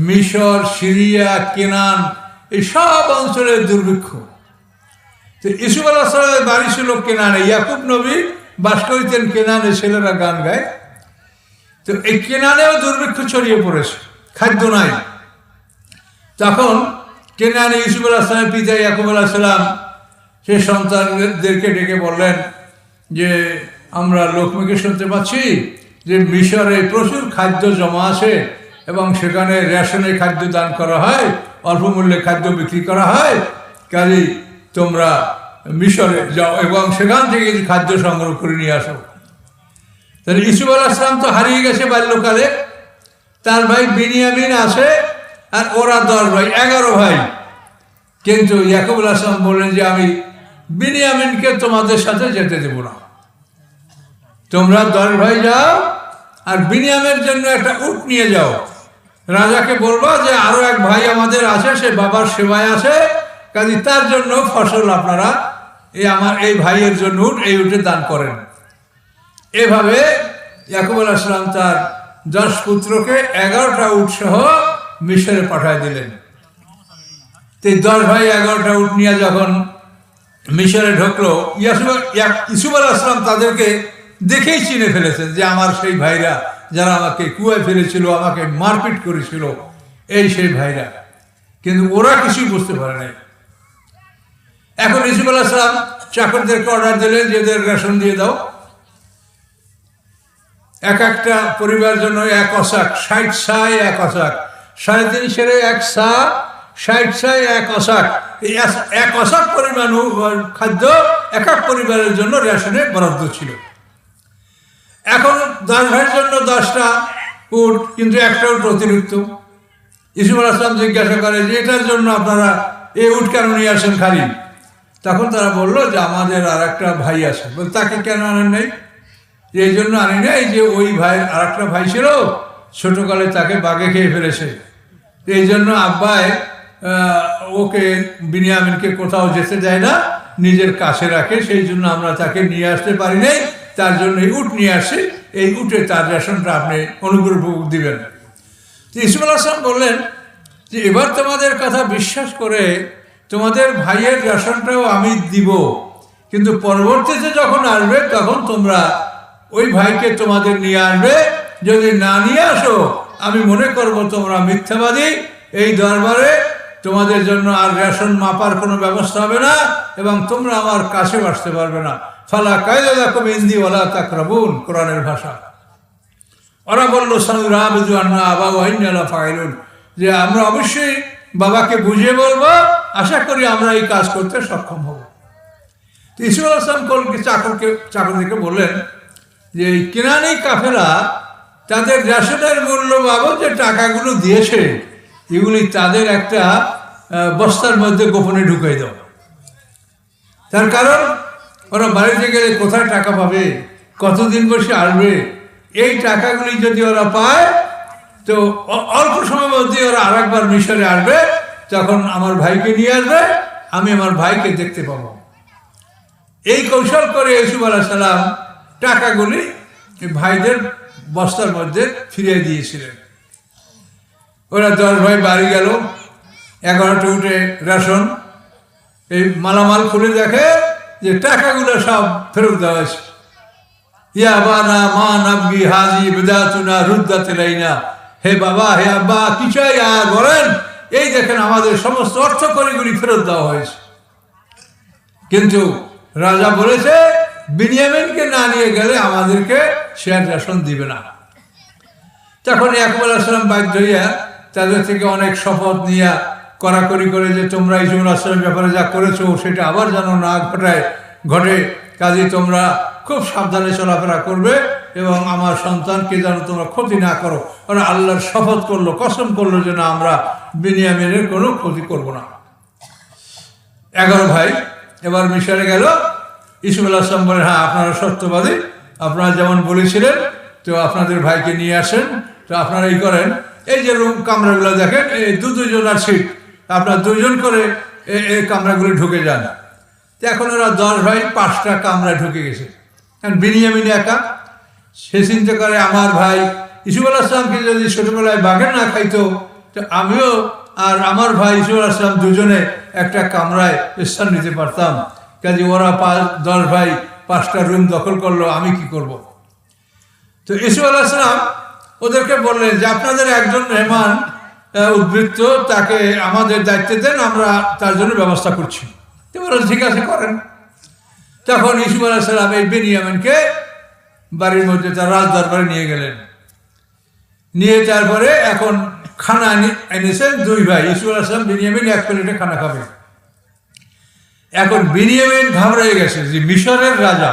মিশর, সিরিয়া, কেনান, এই সব অঞ্চলের দুর্ভিক্ষ। তো ইউসুফ আলাইহিস সালামের বাড়ি ছিল কেনানে, ইয়াকুব নবী বাস করিতেন কেনানে, ছেলেরা গান গায়। তো এই কেনানেও দুর্ভিক্ষ ছড়িয়ে পড়েছে, খাদ্য নাই। তখন কেনানে ইউসুফ আলাইহিস সালামের পিতা ইয়াকুব আলাইহিস সালাম সেই সন্তানদেরকে ডেকে বললেন যে আমরা লোকমুখে শুনতে পাচ্ছি যে মিশরে প্রচুর খাদ্য জমা আছে এবং সেখানে রেশনে খাদ্য দান করা হয়, অল্প মূল্যে খাদ্য বিক্রি করা হয়, কাজেই তোমরা মিশরে যাও এবং সেখান থেকে খাদ্য সংগ্রহ করে নিয়ে আসো। তাহলে ইউসুফ আলাইহিস সালাম তো হারিয়ে গেছে বাল্যকালে, তার ভাই বিনিয়ামিন আছে, আর ওরা 10 ভাই, 11 ভাই। কিন্তু ইয়াকুব আলাইহিস সালাম বললেন যে আমি বিনিয়ামিনকে তোমাদের সাথে যেতে দেব না, তোমরা 10 ভাই যাও আর বিনিয়ামের জন্য একটা উট নিয়ে যাও, রাজাকে বলবা যে আরো এক ভাই আমাদের আছে, সে বাবার সেবায় আছে, কাজে তার জন্য ফসল আপনারা আমার এই ভাইয়ের জন্য উট, এই উটে দান করেন। এভাবে ইয়াকুব আলাইহিস সালাম তার 10 পুত্রকে 11টা উট সহ মিশরে পাঠায় দিলেন। এই 10 ভাই 11টা উট নিয়ে যখন মিশরে ঢুকলো, ইউসুফ আলাইহিস সালাম তাদেরকে দেখেই চিনে ফেলেছেন যে আমার সেই ভাইরা যারা আমাকে কুয়ায় ফেলেছিল, আমাকে মারপিট করেছিল, এই সেই ভাইরা। কিন্তু ওরা কিছুই বুঝতে পারে নাই। এখন ইউসুফ আলাইহিস সালাম চাকরদেরকে অর্ডার দিলেন যে এদের রেশন দিয়ে দাও, এক একটা পরিবারের জন্য 1 অসাক, 60 সায় 1 অসাক, 3.5 সেরে 1 সা, 60 সায় 1 অসাক, এই 1 অসাক পরিমাণ খাদ্য এক এক পরিবারের জন্য রেশনে বরাদ্দ ছিল। এখন 10 ভাইয়ের জন্য 10টা উট, কিন্তু একটা উট অতিরিক্ত। ইউসুফ আলাইহিস সালাম জিজ্ঞাসা করে যে এটার জন্য আপনারা এই উট কেন নিয়ে আসেন খালি? তখন তারা বললো যে আমাদের আর একটা ভাই আছে। বল তাকে কেন আনেন নাই? এই জন্য আনি নাই যে ওই ভাই আর একটা ভাই ছিল, ছোটকালে তাকে বাঘে খেয়ে ফেলেছে, এই জন্য আব্বাই ওকে বিনিয়ামিনকে কোথাও যেতে দেয় না, নিজের কাছে রাখে, সেই জন্য আমরা তাকে নিয়ে আসতে পারি নাই, তার জন্য এই উট নিয়ে আসি, এই উটে তার রেশনটা আপনি অনুগ্রহপূর্বক দিবেন। ইউসুফ আলাইহিস সালাম বললেন যে এবার তোমাদের কথা বিশ্বাস করে তোমাদের ভাইয়ের রেশনটাও আমি দিব, কিন্তু পরবর্তীতে যখন আসবে তখন তোমরা ওই ভাইকে তোমাদের নিয়ে আসবে, যদি না নিয়ে আসো আমি মনে করব তোমরা মিথ্যাবাদী, এই দরবারে তোমাদের জন্য আর রেশন মাপার কোনো ব্যবস্থা হবে না এবং তোমরা আমার কাছেও আসতে পারবে না। ফালা কায়দা লাকুম ইনদি ওয়ালা তাকরাবুন, কোরআনের ভাষা। ওরা বললো সানুরাবিদু আন্না আবা ওয়া ইন্না লাফাইলুন, যে আমরা অবশ্যই বাবাকে বুঝিয়ে বলবো, আশা করি আমরা এই কাজ করতে সক্ষম হব। তো ইউসুফ আলাইহিস সালাম চাকরদেরকে বললেন যে এই কেনানি কাফেরা তাদের রেশনের মূল্য বাবদ যে টাকাগুলো দিয়েছে এগুলি তাদের একটা বস্তার মধ্যে গোপনে ঢুকাই দাও। তার কারণ ওরা বাড়িতে গেলে কোথায় টাকা পাবে, কতদিন বসে আসবে, এই টাকাগুলি যদি ওরা পায় তো অল্প সময়ের মধ্যে ওরা আরেকবার মিশরে আসবে, তখন আমার ভাইকে নিয়ে আসবে, আমি আমার ভাইকে দেখতে পাবো। এই কৌশল করে ইউসুফ আলাইহিস সালাম টাকাগুলি ভাইদের বস্তার মধ্যে ফিরিয়ে দিয়েছিলেন। ওরা 10 ভাই বাড়ি গেল, 11টা উঠে রেশন, এই মালামাল খুলে দেখে যে টাকাগুলো সব ফেরত দেওয়া হয়েছে। ইয়া বানা মা নাবগি হাজি বিদাতুনা রুদ্দাত ইলাইনা, হে বাবা হে আব্বা কি চাই আর বলেন, এই দেখেন আমাদের সমস্ত অর্থকড়িগুলি ফেরত দেওয়া হয়েছে। কিন্তু রাজা বলেছে বিনিয়ামিনকে না নিয়ে গেলে আমাদেরকে সে আর রেশন দিবে না। তখন ইয়াকুব আলাইহিস সালাম বাধ্য হইয়া তাদের থেকে অনেক শপথ নিয়ে কড়াকড়ি করে যে তোমরা ইউসুফ আলাইহিস সালামের ব্যাপারে যা করেছো সেটা আবার যেন না ঘটে, কাজে তোমরা খুব সাবধানে চলাফেরা করবে এবং আমার সন্তানকে যেন তোমরা ক্ষতি না করো। ওরা আল্লাহর শপথ করলো, কসম করলো যে না আমরা বিনিয়ামিনের কোনো ক্ষতি করব না। 11 ভাই এবার মিশরে গেল। ইউসুফ আলাইহিস সালাম বলেন হ্যাঁ আপনারা সত্যবাদী, আপনারা যেমন বলেছিলেন তো আপনাদের ভাইকে নিয়ে আসেন। তো আপনারা এই করেন, এই যে রুম কামরাগুলো দেখেন, এই দুজনের সিট, আপনার 2 জন করে এই কামরাগুলো ঢুকে যান। তো এখন ওরা 10 ভাই 5টা কামরায় ঢুকে গেছে। কারণ বিনিয়ামিন একা, সে চিন্তা করে আমার ভাই ইউসুফ আলাইহিস সালামকে যদি ছোটবেলায় বাঘে না খাইতো তো আমিও আর আমার ভাই ইউসুফ আলাইহিস সালাম দুজনে একটা কামরায় স্থান নিতে পারতাম। কাজে ওরা 10 ভাই 5টা রুম দখল করলো, আমি কি করব। তো ইসু আলাইহিসসালাম ওদেরকে বললেন যে আপনাদের একজন মেহমান উদ্বৃত্ত, তাকে আমাদের দায়িত্ব দেন, আমরা তার জন্য ব্যবস্থা করছি। তো বললেন ঠিক আছে করেন। তখন ইসু আলাইহিসসালাম এই বেনিয়ামিনকে বাড়ির মধ্যে তার রাজ দরবারে নিয়ে গেলেন। নিয়ে তারপরে এখন খানা এনেছেন 2 ভাই, ইসু আলাইহিসসালাম বেনিয়ামিন 1 প্লেটে খানা খাবে। এখন বেনিয়ামিন ঘাবড়ে গেছে যে মিশরের রাজা,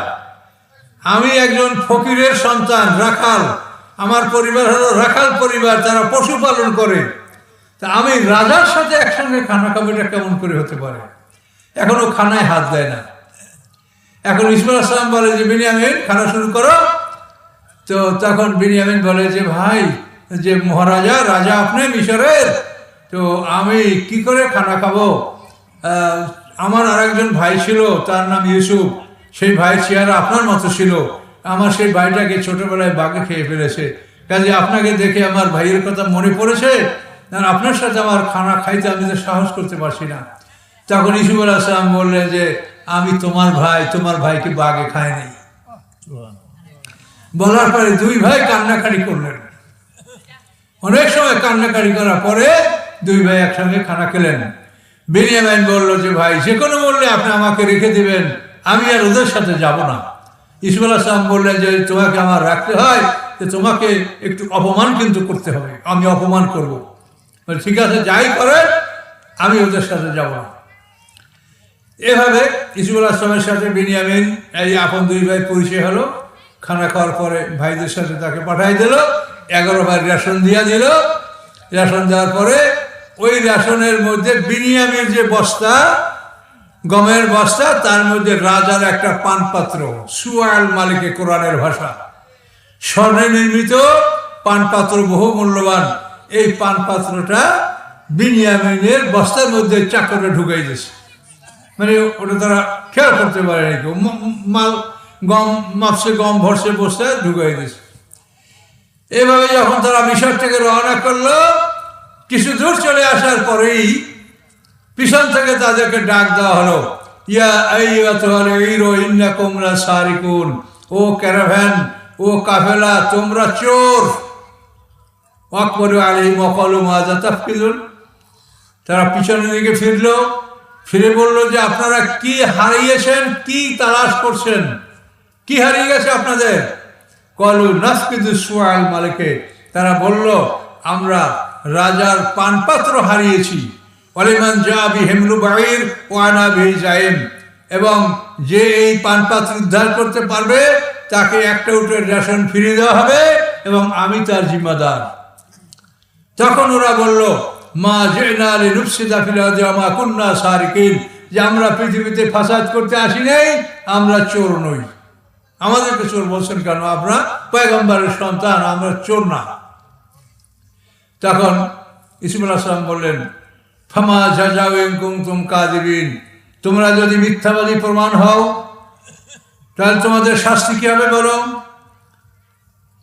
আমি একজন ফকিরের সন্তান, রাখাল, আমার পরিবার হলো রাখাল পরিবার, তারা পশুপালন করে, তা আমি রাজার সাথে একসঙ্গে খানা খাবো, এটা কেমন করে হতে পারে। এখনো খানায় হাত দেয় না। এখন ইসু আলাইহিসসালাম বলে যে বেনিয়ামিন খানা শুরু করো। তো তখন বেনিয়ামিন বলে যে ভাই, যে মহারাজা, রাজা আপনি মিশরের, তো আমি কি করে খানা খাবো। আমার আরেকজন ভাই ছিল, তার নাম ইউসুফ, সেই ভাইয়ের চেহারা আপনার মতো ছিল, আমার সেই ভাইটাকে ছোটবেলায় বাঘে খেয়ে ফেলেছে, কাজে আপনাকে দেখে আমার ভাইয়ের কথা মনে পড়েছে, আর আপনার সাথে আমার খানা খাইতে আমি তো সাহস করতে পারছি না। তখন ইসুফ আলাইহিস সালাম বললেন যে আমি তোমার ভাই, তোমার ভাইকে বাঘে খায় নাই। বলার পরে 2 ভাই কান্নাকাটি করলেন। অনেক সময় কান্নাকাটি করার পরে 2 ভাই একসঙ্গে খানা খেলেন। বেনিয়ামিন বলল যে ভাই, যে কোনো বললে আপনি আমাকে রেখে দিবেন, আমি আর ওদের সাথে যাব না। ইসুফ আলাইহিস সালাম বললেন যে তোমাকে আমার রাখতে হয়, যে তোমাকে একটু অপমান কিন্তু করতে হবে, আমি অপমান করব। ঠিক আছে, যাই করে আমি ওদের সাথে যাব না। এভাবে ইসুফ আলাইহিস সালামের সাথে বেনিয়ামিন এই আপন 2 ভাই পরিচয় হলো। খানা খাওয়ার পরে ভাইদের সাথে তাকে পাঠাই দিল, 11 ভাই রেশন দিয়া দিল। রেশন দেওয়ার পরে ওই রেশনের মধ্যে বিনিয়ামের যে বস্তা, গমের বস্তা, তার মধ্যে রাজার একটা পানপাত্র, সুয়াল মালিকে কোরআনের ভাষা, স্বর্ণে নির্মিত পানপাত্র, বহু মূল্যবান। এই পানপাত্রটা বিনিয়ামিনের বস্তার মধ্যে চাকরে ঢুকাই দিয়েছে, মানে ওটা তারা খেয়াল করতে পারে নাকি, মাল গম মাপসে গম ভরসে বস্তায় ঢুকাই দিয়েছে। এভাবে যখন তারা মিশর থেকে রওনা করলো, কিছু দূর চলে আসার পরেই পিছন থেকে তাদেরকে ডাক দেওয়া হলো, ইয়া আইয়ুহাল ঈরু ইন্নাকুম লাসারিকুন, ও ক্যারাভ্যান, ও কাফেলা, তোমরা চোর। আকবরু আলাইহিম ওয়া ক্বালু মাযা তাফকিদুন। তারা পিছনের দিকে ফিরলো, ফিরে বলল যে আপনারা কি হারিয়েছেন, কি তালাশ করছেন, কি হারিয়ে গেছে আপনাদের। ক্বালু নাফকিদু সুয়াল মালিকে, তারা বলল আমরা রাজার পানপাত্র হারিয়েছি। ওয়ালিমান জা বিহিমলু বাঈর ওয়া আনা বিহি যায়েম, এবং যে এই পানপাত্র উদ্ধার করতে পারবে তাকে একটা উটের রেশন ফিরিয়ে দেওয়া হবে এবং আমি তার জিম্মাদার। তখন ওরা বলল মা জিনা লিনুফসিদা ফিল আরদি ওয়া মা কুন্না সারিকিন, যে আমরা পৃথিবীতে ফাসাদ করতে আসি নাই, আমরা চোর নই। আমাদেরকে চোর বলছেন কেন? আমরা পয়গম্বরের সন্তান, আমরা চোর না। তখন ইসুফ আলাইহিস সালাম বললেন ফামা জাযাউ ইন কুনতুম কাযিবিন, তোমরা যদি মিথ্যাবাদী প্রমাণ হও তাহলে তোমাদের শাস্তি কি হবে বলো।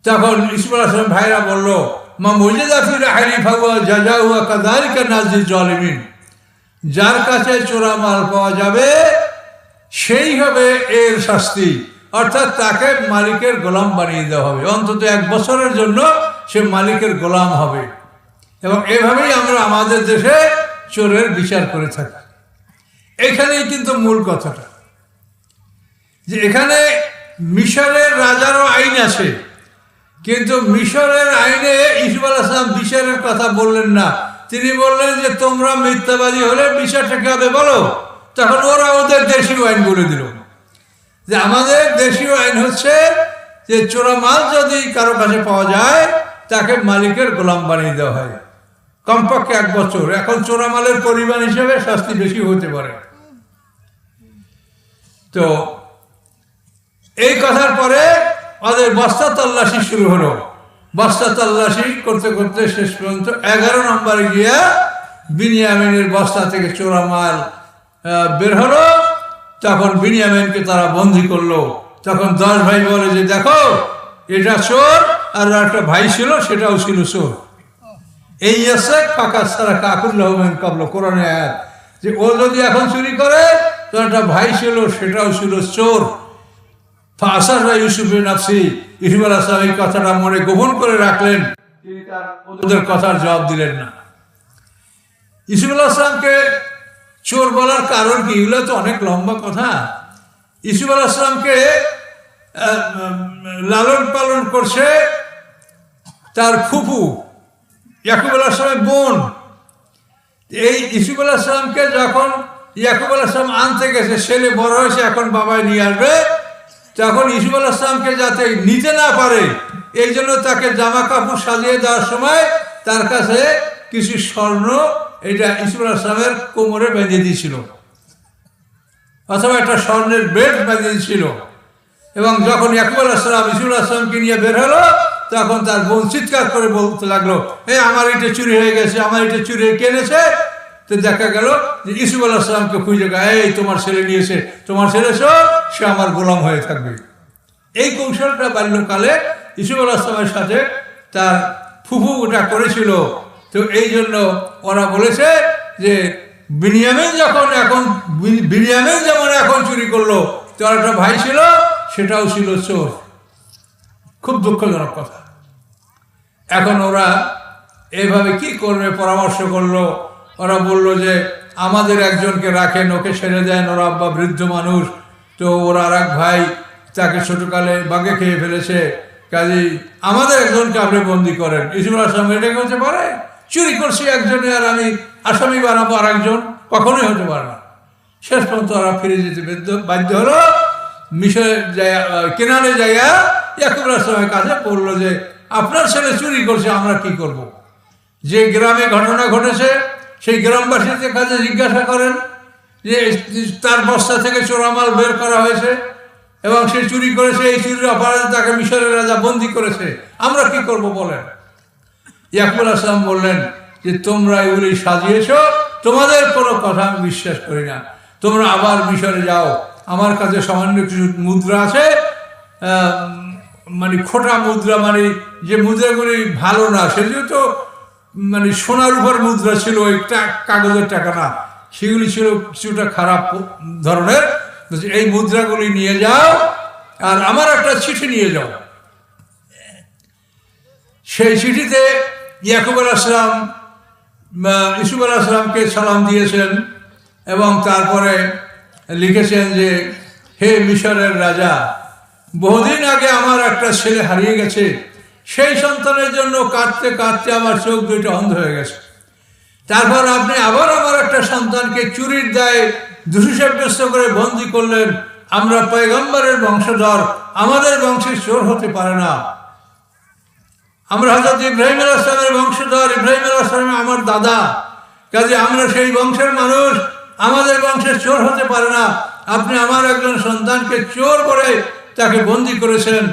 তখন ইসুফ আলাইহিস সালাম ভাইরা বলল মা মুজিদা ফি রাহলি ফাওয়া জাযাউ ওয়া কাযালিকা নাজিল জালিমিন, যার কাছে চোরা মাল পাওয়া যাবে সেই হবে এর শাস্তি, অর্থাৎ তাকে মালিকের গোলাম বানিয়ে দেওয়া হবে, অন্তত 1 বছরের জন্য সে মালিকের গোলাম হবে। এবং এভাবেই আমরা আমাদের দেশে চোরের বিচার করে থাকি। এখানেই কিন্তু মূল কথাটা, যে এখানে মিশরের রাজারও আইন আছে, কিন্তু মিশরের আইনে ইসুফ আলাইহিস সালাম বিচারের কথা বললেন না। তিনি বললেন যে তোমরা মিথ্যাবাদী হলে বিচারটা কি হবে বলো। তখন ওরা ওদের দেশীয় আইন বলে দিল যে আমাদের দেশীয় আইন হচ্ছে যে চোরা মাল যদি কারো কাছে পাওয়া যায় তাকে মালিকের গোলাম বানিয়ে দেওয়া হয়, কমপক্ষে 1 বছর। এখন চোরা মালের পরিমাণ হিসেবে শাস্তি বেশি হতে পারে। তো এই কথার পরে ওদের বস্তা তল্লাশি শুরু হলো। বস্তা তল্লাশি করতে করতে শেষ পর্যন্ত 11 নম্বরে গিয়া বিনিয়ামিনের বস্তা থেকে চোরা মাল বের হলো। তখন বিনিয়ামিনকে তারা বন্দী করলো। তখন 10 ভাই বলে যে দেখো এটা চোর, আর একটা ভাই ছিল সেটাও ছিল চোর। এই আছে ফাঁকা সারা কাকুল্লাহ কাবল কোরআনে আয়াত, যে ও যদি এখন চুরি করে তো একটা ভাই ছিল, সেটাও ছিল চোর। ফাসাররা ইউসুফের নাফসি, ইউসুফ আলাইহিস সালাম এই কথাটা মনে গোপন করে রাখলেন, তিনি তার ওদের কথার জবাব দিলেন না। ইউসুফ আলাইহিস সালামকে চোর বলার কারণ কি? এগুলো তো অনেক লম্বা কথা। ইউসুফ আলাইহিস সালামকে লালন পালন করছে তার ফুফু ইয়াকুব আলাইহিস সালামের বোন। এই ইউসুফ আলাইহিস সালামকে যখন ইয়াকুব আলাইহিস সালাম আনতে গেছে, ছেলে বড় হয়েছে, এখন বাবাই নিয়ে আসবে, তখন ইউসুফ আলাইহিস সালামকে যাতে নিতে না পারে এই জন্য তাকে জামা কাপড় সাজিয়ে দেওয়ার সময় তার কাছে কিছু স্বর্ণ, এটা ইউসুফ আলাইহিস সালামের কোমরে বেঁধে দিয়েছিল, অথবা একটা স্বর্ণের বেল্ট বেঁধে দিয়েছিল। এবং যখন ইয়াকুব আলাইহিস সালাম ইউসুফ আলাইহিস সালামকে নিয়ে বের হলো, তখন তার বোন চিৎকার করে বলতে লাগলো, আমার এটা চুরি হয়ে গেছে, আমার এটা চুরি কেনেছে। তো দেখা গেল যে ইউসুফ আলাইহিস সালামকে খুঁজে গায়ে, তোমার ছেলে নিয়েছে, তোমার ছেলে সে আমার গোলাম হয়ে থাকবে। এই কৌশলটা বাল্যকালে ইউসুফ আলাইহিস সালামের সাথে তার ফুফু ওটা করেছিল। তো এই জন্য ওরা বলেছে যে বিনিয়ামিন যেমন এখন চুরি করলো, তো একটা ভাই ছিল, সেটাও ছিল চোর। খুব দুঃখজনক কথা। এখন ওরা এইভাবে কি করবে পরামর্শ করলো। ওরা বলল যে আমাদের একজনকে রাখেন, ওকে ছেড়ে দেন, ওরা আব্বা বৃদ্ধ মানুষ, তো ওরা আর এক ভাই তাকে ছোটকালে বাঘে খেয়ে ফেলেছে, কাজেই আমাদের একজনকে আপনি বন্দি করেন। ইউসুফ আলাইহিস সালাম এটা হতে পারে? চুরি করছি একজনে আর আমি আসামি বানাবো আর একজন? কখনোই হতে পারে না। শেষ পর্যন্ত ওরা ফিরে যেতে বাধ্য হলো। মিশরে কেনানে যাইয়া ইয়াকুব আলাইহিস সালামের কাছে বললো যে আপনার ছেলে চুরি করছে, আমরা কি করব? যে গ্রামে ঘটনা ঘটেছে সেই গ্রামবাসীদের কাছে জিজ্ঞাসা করেন যে তার বস্তা থেকে চোরামাল বের করা হয়েছে এবং সে চুরি করেছে, এই চুরির অপরাধে তাকে মিশরের রাজা বন্দি করেছে, আমরা কি করব বলেন? ইয়াকুব আলাইহিস সালাম বললেন যে তোমরা এগুলি সাজিয়েছ, তোমাদের কোনো কথা আমি বিশ্বাস করি না, তোমরা আবার মিশরে যাও, আমার কাছে সামান্য কিছু মুদ্রা আছে, মানে খোটা মুদ্রা, মানে যে মুদ্রাগুলি ভালো না, সেগুলো তো মানে সোনার উপর মুদ্রা ছিল, একটা কাগজের টাকা না, সেগুলি ছিল কিছুটা খারাপ ধরনের। এই মুদ্রাগুলি নিয়ে যাও আর আমার একটা চিঠি নিয়ে যাও। সেই চিঠিতে ইয়াকুব আলাইহিস সালাম ইউসুফ আলাইহিস সালামকে সালাম দিয়েছেন এবং তারপরে লিখেছেন যে হে মিশরের রাজা, বহুদিন আগে আমার একটা ছেলে হারিয়ে গেছে, সেই সন্তানের জন্য কাঁদতে কাঁদতে আমার চোখ দুইটা অন্ধ হয়ে গেছে। তারপর আপনি আবার আমার একটা সন্তানকে চুরির দায়ে দোষী সাব্যস্ত করে বন্দী করলেন। আমরা পয়গম্বরের বংশধর, আমাদের বংশে চোর হতে পারে না। আমরা হযরত ইব্রাহিম আলাইহিস সালামের বংশধর, ইব্রাহিম আলাইহিস সালাম আমার দাদা, কাজে আমরা সেই বংশের মানুষ, আমাদের বংশে চোর হতে পারে না। আপনি আমার একজন সন্তানকে চোর করে তাকে বন্দী করেছেন,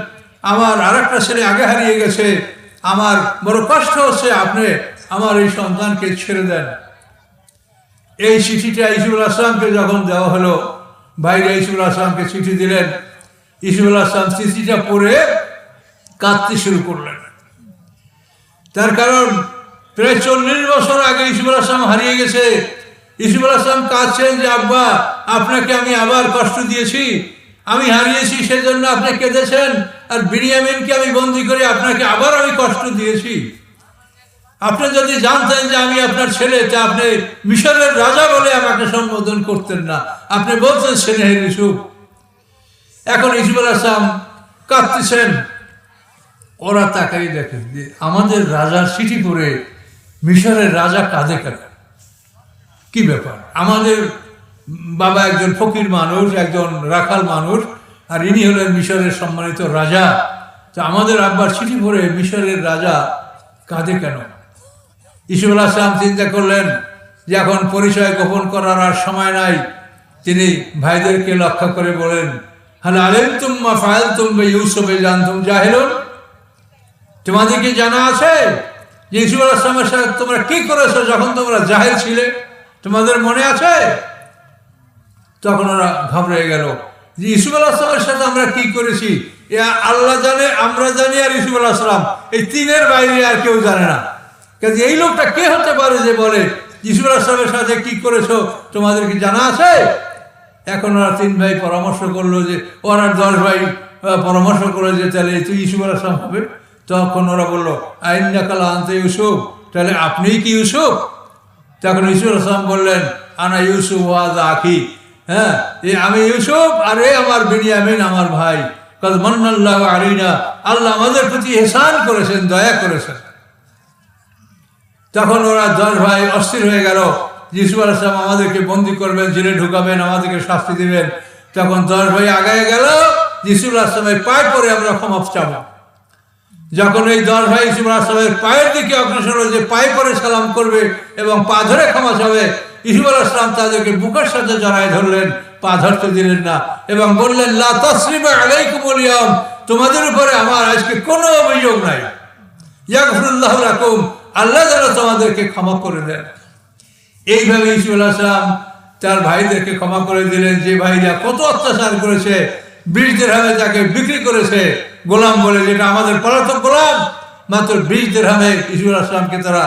আমার আর একটা ছেলে আগে হারিয়ে গেছে, আমার বড় কষ্ট হচ্ছে, আপনি আমার এই সন্তানকে ছেড়ে দেন। এই চিঠিটা ইউসুফ আলাইহিস সালামকে যখন দেওয়া হলো, ভাইরা ইউসুফ আলাইহিস সালামকে চিঠি দিলেন। ইউসুফ আলাইহিস সালাম চিঠিটা পড়ে কাঁদতে শুরু করলেন। তার কারণ প্রায় 40 বছর আগে ইউসুফ আলাইহিস সালাম হারিয়ে গেছে। ইউসুফ আলাইহিস সালাম কাঁদছেন যে আব্বা, আপনাকে আমি আবার কষ্ট দিয়েছি, আমি হারিয়েছি সেজন্য আপনি কেঁদেছেন, আর বিনিয়ামিনকে আমি বন্দী করে আপনাকে আবার আমি কষ্ট দিয়েছি। আপনি যদি জানতেন যে আমি আপনার ছেলে, তা আপনি মিশরের রাজা বলে আমাকে সম্বোধন করতেন না, আপনি বলতেন স্নেহের ইউসুফ। এখন ইউসুফ আলাইহিস সালাম কাঁদতেছেন। ওরা তাকাই দেখেন যে আমাদের রাজার চিঠি পড়ে মিশরের রাজা কাঁদে কেন, কি ব্যাপার? আমাদের বাবা একজন ফকির মানুষ, একজন রাখাল মানুষ, আর ইনি হলেন মিশরের সম্মানিত রাজা, তো আমাদের আব্বার চিঠি পড়ে মিশরের রাজা কাঁদে কেন? ইউসুফ আলাইহিস সালাম চিন্তা করলেন যে এখন পরিচয় গোপন করার আর সময় নাই। তিনি ভাইদেরকে লক্ষ্য করে বলেন, হাল আলিমতুম মা ফাআলতুম বিইউসুফ ইয আনতুম জাহিলুন, তোমাদের কি জানা আছে যে ইউসুফ আলাইহিস সালামের সাথে তোমরা কি করেছো যখন তোমরা জাহিল ছিলে? তোমাদের মনে আছে? তখন ওরা ঘাবড়ে গেল যে ইউসুফ আলাইহিস সালামের সাথে আমরা কি করেছি, আল্লাহ জানে, আমরা জানি, আর ইউসুফ আলাইহিস সালাম, এই তিনের বাইরে আর কেউ জানে না। কাজে এই লোকটা কে হতে পারে যে বলে ইউসুফ আলাইহিস সালামের সাথে কি করেছো তোমাদের কি জানা আছে? এখন ওরা 3 ভাই পরামর্শ করলো যে, ওরা 10 ভাই পরামর্শ করলো যে তাহলে তুই ইউসুফ আলাইহিস সালাম হবে। তখন ওরা বললো আইন্নাকা লা আনতা ইউসুফ, তাহলে আপনিই কি ইউসুফ? তখন ইউসুফ আলাইহিস সালাম বললেন আনা ইউসুফ ওয়া হাযা আখি, হ্যাঁ আমি ইউসুফ আর এ আমার বিনিয়ামিন আমার ভাই। কাদ মান্নাল্লাহু আলাইনা, আল্লাহ আমাদের প্রতি ইহসান করেছেন, দয়া করেছেন। তখন ওরা 10 ভাই অস্থির হয়ে গেল, ইউসুফ আলাইহিস সালাম আমাদেরকে বন্দি করবেন, জেলে ঢুকাবেন, আমাদেরকে শাস্তি দিবেন। তখন 10 ভাই আগায় গেল, ইউসুফ আলাইহিস সালামের পায়ে পড়ে আমরা ক্ষমা চাবো। যখন এই 10 ভাই ইউসুফ আলাইহিস সালামের পায়ের দিকে অগ্রসর হয়ে যে পায়ে পড়ে সালাম করবে এবং পা ধরে ক্ষমা চাবে, ইউসুফ আলাইহিস সালাম তাদেরকে বুকের সাথে জড়ায় ধরলেন, পা ধরতে দিলেন না এবং বললেন লা তাসরিবা আলাইকুমুল ইয়াউম, তোমাদের উপরে আমার আজকে কোনো অভিযোগ নাই। ইয়াগফিরুল্লাহু লাকুম, আল্লাহ যেন তোমাদেরকে ক্ষমা করে দেন। এইভাবে ইউসুফ আলাইহিস সালাম তার ভাইদেরকে ক্ষমা করে দিলেন, যে ভাইরা কত অত্যাচার করেছে, 20 দিরহামে তাকে বিক্রি করেছে গোলাম বলে, যেটা আমাদের পলাতক গোলাম। মাত্র 20 দিরহামে ইউসুফ আলাইহিস সালামকে তারা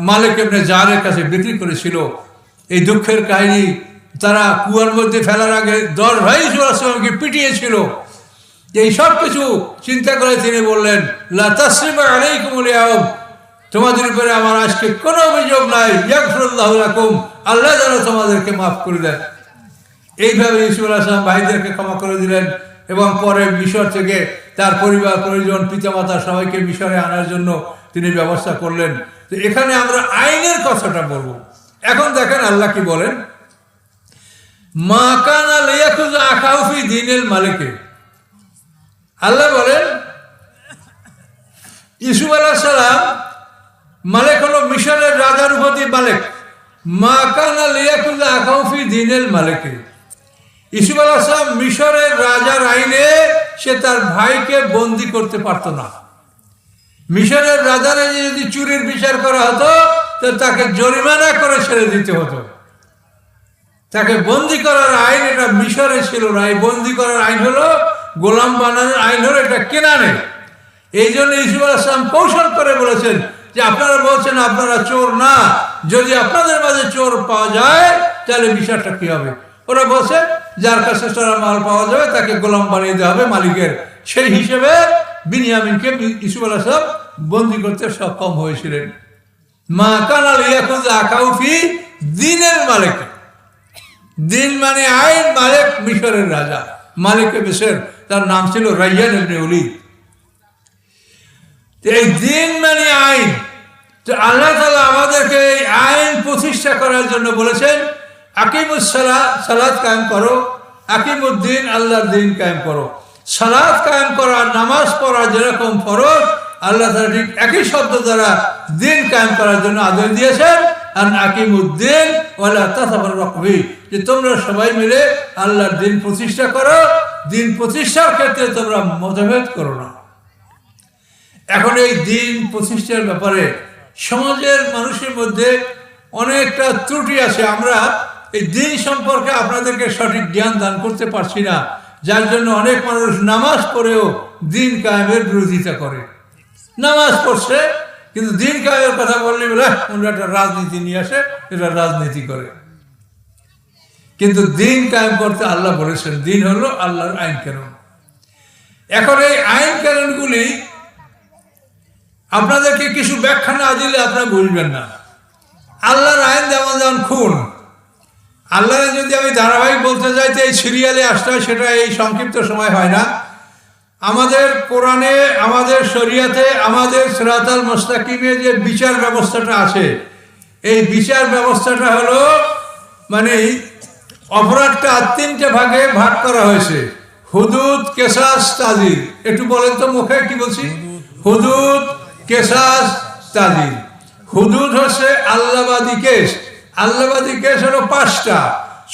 মালিক ইবনে জারের কাছে বিক্রি করেছিল। এই দুঃখের কাহিনী, তারা কুয়ার মধ্যে ফেলার আগে 10 ভাই ইউসুফ আলাইহিস সালামকে পিটিয়েছিল। এই সব কিছু চিন্তা করে তিনি বললেন লা তাসরিবা আলাইকুমুল ইয়াউম, তোমাদের উপরে আমার আজকে কোনো অভিযোগ নাই। ইয়াগফিরুল্লাহু লাকুম, আল্লাহ যেন তোমাদেরকে মাফ করে দেন। এইভাবে ইউসুফ আলাইহিস সালাম ভাইদেরকে ক্ষমা করে দিলেন এবং পরে মিশর থেকে তার পরিবার পরিজন পিতামাতা সবাইকে মিশরে আনার জন্য তিনি ব্যবস্থা করলেন। তো এখানে আমরা আইনের কথাটা বলবো। এখন দেখেন আল্লাহ কি বলেন, মা কানা লিয়াকুযা আখাহু ফি দীনিল মালিকি। আল্লাহ বলেন ইউসুফ আলাইহিস সালাম মালিক হলো মিশরের রাজার উপাধি মালিক। মা কানা লিয়াকুযা আখাহু ফি দীনিল মালিকি। ইউসুফ আলাইহিস সালাম মিশরের রাজার আইনে সে তার ভাইকে বন্দী করতে পারত না। মিশরের রাজার আইনে যদি চুরির বিচার করা হতো তো তাকে জরিমানা করে ছেড়ে দিতে হতো। তাকে বন্দী করার আইন এটা মিশরে ছিল না। এই বন্দী করার আইন হলো, গোলাম বানানোর আইন হলো এটা কেনানে। এই জন্য ইউসুফ আলাইহিস সালাম কৌশল করে বলেছেন যে আপনারা বলছেন আপনারা চোর না, যদি আপনাদের মাঝে চোর পাওয়া যায় তাহলে বিচারটা কি হবে? ওরা বলছে যার কাছে চোরা মাল পাওয়া যাবে তাকে গোলাম বানিয়ে দেওয়া হবে মালিকের। সেই হিসেবে বিনিয়ামিনকে ইউসুফ আলাইহিস সালাম বন্দী করতে সক্ষম হয়েছিলেন। মা কানা লিয়াকুযা আখাহু ফি দীনিল মালিক। দিন মানে আইন, মালিক মিশরের রাজা, মালিক মিশর, তার নাম ছিল রাইয়ান ইবনে উলিদ। এই দিন মানে আইন। তো আল্লাহ তাআলা আমাদেরকে এই আইন প্রতিষ্ঠা করার জন্য বলেছেন আকিমুস সালাত, সালাত কায়েম করো, আকিমুদ্দিন, আল্লাহর দিন কায়েম করো। সালাত কায়েম করা, নামাজ পড়া যেরকম ফরজ, আল্লাহ তাআলা ঠিক একই শব্দ দ্বারা দিন কায়েম করার জন্য আদেশ দিয়েছেন আন আকিমুদ্দিন ওয়ালা তাতাফাররাকু ফিহি, যে তোমরা সবাই মিলে আল্লাহর দিন প্রতিষ্ঠা করো, দিন প্রতিষ্ঠার ক্ষেত্রে তোমরা মতভেদ করো না। এখন এই দিন প্রতিষ্ঠার ব্যাপারে সমাজের মানুষের মধ্যে অনেকটা ত্রুটি আছে। আমরা এই দিন সম্পর্কে আপনাদেরকে সঠিক জ্ঞান দান করতে পারছি না, যার জন্য অনেক মানুষ নামাজ পড়েও দিন কায়েমের বিরোধিতা করে। নামাজ পড়ছে কিন্তু দিন কায়েমের কথা বললে বলে ওরা একটা রাজনীতি নিয়ে আসে, এটা রাজনীতি করে। কিন্তু দিন কায়েম করতে আল্লাহ বলেছেন, দিন হলো আল্লাহর আইন কানুন। এখন এই আইন কানুনগুলি আপনাদেরকে কিছু ব্যাখ্যা না দিলে আপনারা বুঝবেন না। আল্লাহর আইন যেমন যেমন খুন, আল্লাহ যদি আমি ধারাবাহিক বলতে যাই তো এই সিরিয়ালে আসতে হয়, সেটা এই সংক্ষিপ্ত সময় হয় না। আমাদের কোরআনে, আমাদের শরিয়াতে, আমাদের সিরাতাল মুস্তাকিমে যে বিচার ব্যবস্থাটা আছে, এই বিচার ব্যবস্থাটা হলো মানে অপরাধটা 3টে ভাগে ভাগ করা হয়েছে, হুদুদ, কেসাস, তাজির। একটু বলেন তো মুখে কি বলছি? হুদুদ, কেসাস, তাজির। হুদুদ হচ্ছে আল্লাহবাদী কেস। আল্লাহবাদী কেস হলো 5টা: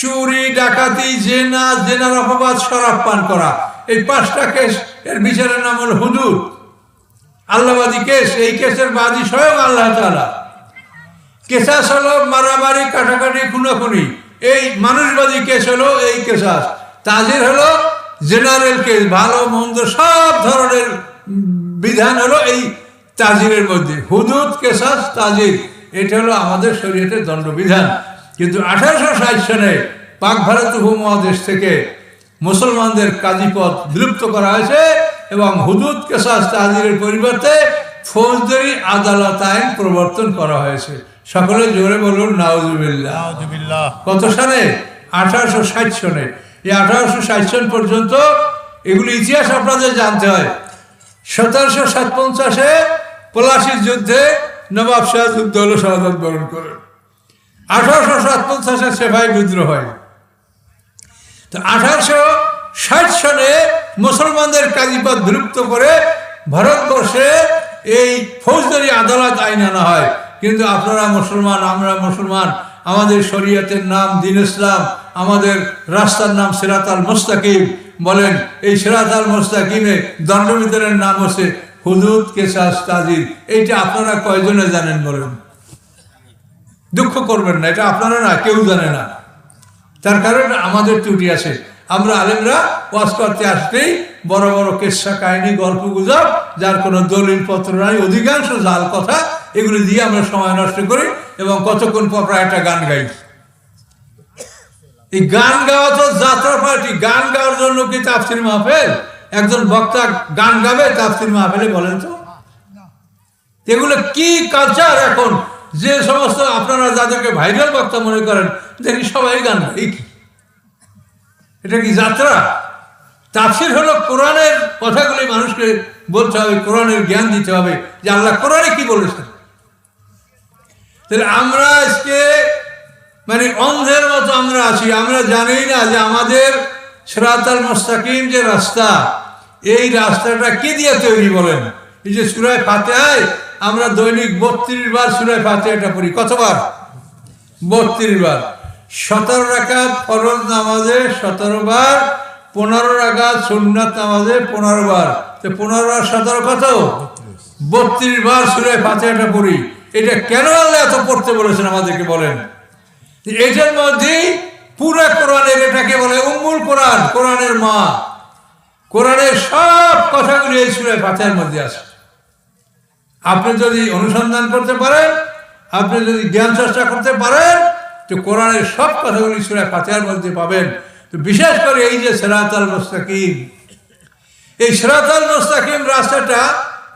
চুরি, ডাকাতি, জেনা, জেনার অপবাদ, শরাব পান করা। এই 5টা কেস এর বিচারের নাম হলো হুদুদ, আল্লাহবাদী কেস। এই কেসের বাদী স্বয়ং আল্লাহ তাআলা। কেসাস হলো মারামারি, কাটাকাটি, খুনাখুনি। এই মানুষবাদী কেস হলো এই কেসাস। তাজির হলো জেনারেল কেস, ভালো মন্দ সব ধরনের বিধান হলো এই তাজিরের মধ্যে। হুদুদ, কেসাস, তাজির, এটা হলো আমাদের শরীয়তের দণ্ডবিধান। কিন্তু 1860 সনে পাক ভারত উপমহাদেশ থেকে মুসলমানদের কাজীপদ বিলুপ্ত করা হয়েছে এবং হুদুদ কেসাস তাজিরের পরিবর্তে ফৌজদারি আদালত আইন প্রবর্তন করা হয়েছে। সকলে জোরে বলুন নাউজুবিল্লাহ। কত সালে? 1860 সনে। এই 1860 সন পর্যন্ত এগুলি ইতিহাস আপনাদের জানতে হয়। 1757 পলাশির যুদ্ধে নবাব সিরাজউদ্দৌলা শাহাদাত বরণ করেন। 1857 সেফাই বিদ্রোহ হয়। তো 1860 সনে মুসলমানদের কাজীপদ বিলুপ্ত করে ভারতবর্ষে এই ফৌজদারি আদালত আইন আনা হয়। কিন্তু আপনারা মুসলমান, আমরা মুসলমান, আমাদের শরীয়তের নাম দ্বীন ইসলাম, আমাদের রাস্তার নাম সিরাতাল মুস্তাকিম। বলেন এই সিরাতাল মুস্তাকিমে দণ্ডবিধানের নাম হচ্ছে হুদুদ কেসাস তাজির। এইটা আপনারা কয়জনে জানেন বলেন? দুঃখ করবেন না, এটা আপনারা না, কেউ জানে না। তার কারণে আমাদের ত্রুটি আছে। আমরা আলেমরা ওয়াজ করতে আসলেই বড় বড় কেসা কাহিনী, গল্প গুজব, যার কোনো দলিল পত্র নাই, অধিকাংশ জাল কথা, এগুলো দিয়ে আমরা সময় নষ্ট করি এবং কতক্ষণ পর প্রায় একটা গান গাই। এই গান গাওয়া তো যাত্রা পার্টি। গান গাওয়ার জন্য কি তাফসির মাহফিল? একজন বক্তা গান গাবে তাফসির মাহফিলে? বলেন তো এগুলো কি কালচার এখন? যে সমস্ত আপনারা যাদেরকে ভাইরাল বক্তা মনে করেন, দেখি সবাই গান গায়। কি এটা কি যাত্রা? তাফসির হলো কোরআনের কথাগুলি মানুষকে বলতে হবে, কোরআনের জ্ঞান দিতে হবে যে আল্লাহ কোরআনে কি বলেছেন। তাহলে আমরা আজকে মানে অন্ধের মতো আমরা আছি। আমরা জানি না যে আমাদের সিরাতাল মুস্তাকিম যে রাস্তা, এই রাস্তাটা কি দিয়ে তৈরি বলেন? এই যে সূরা ফাতিহায় আমরা দৈনিক 32 বার সূরা ফাতিহাটা পড়ি। কতবার? 32 বার। 17 রাকাত ফরজ নামাজে 17 বার, 15 রাকাত সুন্নাত নামাজে 15 বার। তো 15 আর 17 কত? 32 বার সূরা ফাতিহাটা পড়ি। এটা কেন আল্লাহ এত পড়তে বলেছেন আমাদেরকে বলেন? এটার মধ্যেই পুরো কোরআনের, এটাকে বলে উম্মুল কোরআন, কোরআনের মা। কোরআনের সব কথাগুলি এই সূরা ফাতিহার মধ্যে আছে। আপনি যদি অনুসন্ধান করতে পারেন, আপনি যদি জ্ঞান চর্চা করতে পারেন, তো কোরআনের সব কথাগুলি সূরা ফাতিহার মধ্যে পাবেন। তো বিশেষ করে এই যে সিরাতাল মুস্তাকিম, এই সিরাতাল মুস্তাকিম রাস্তাটা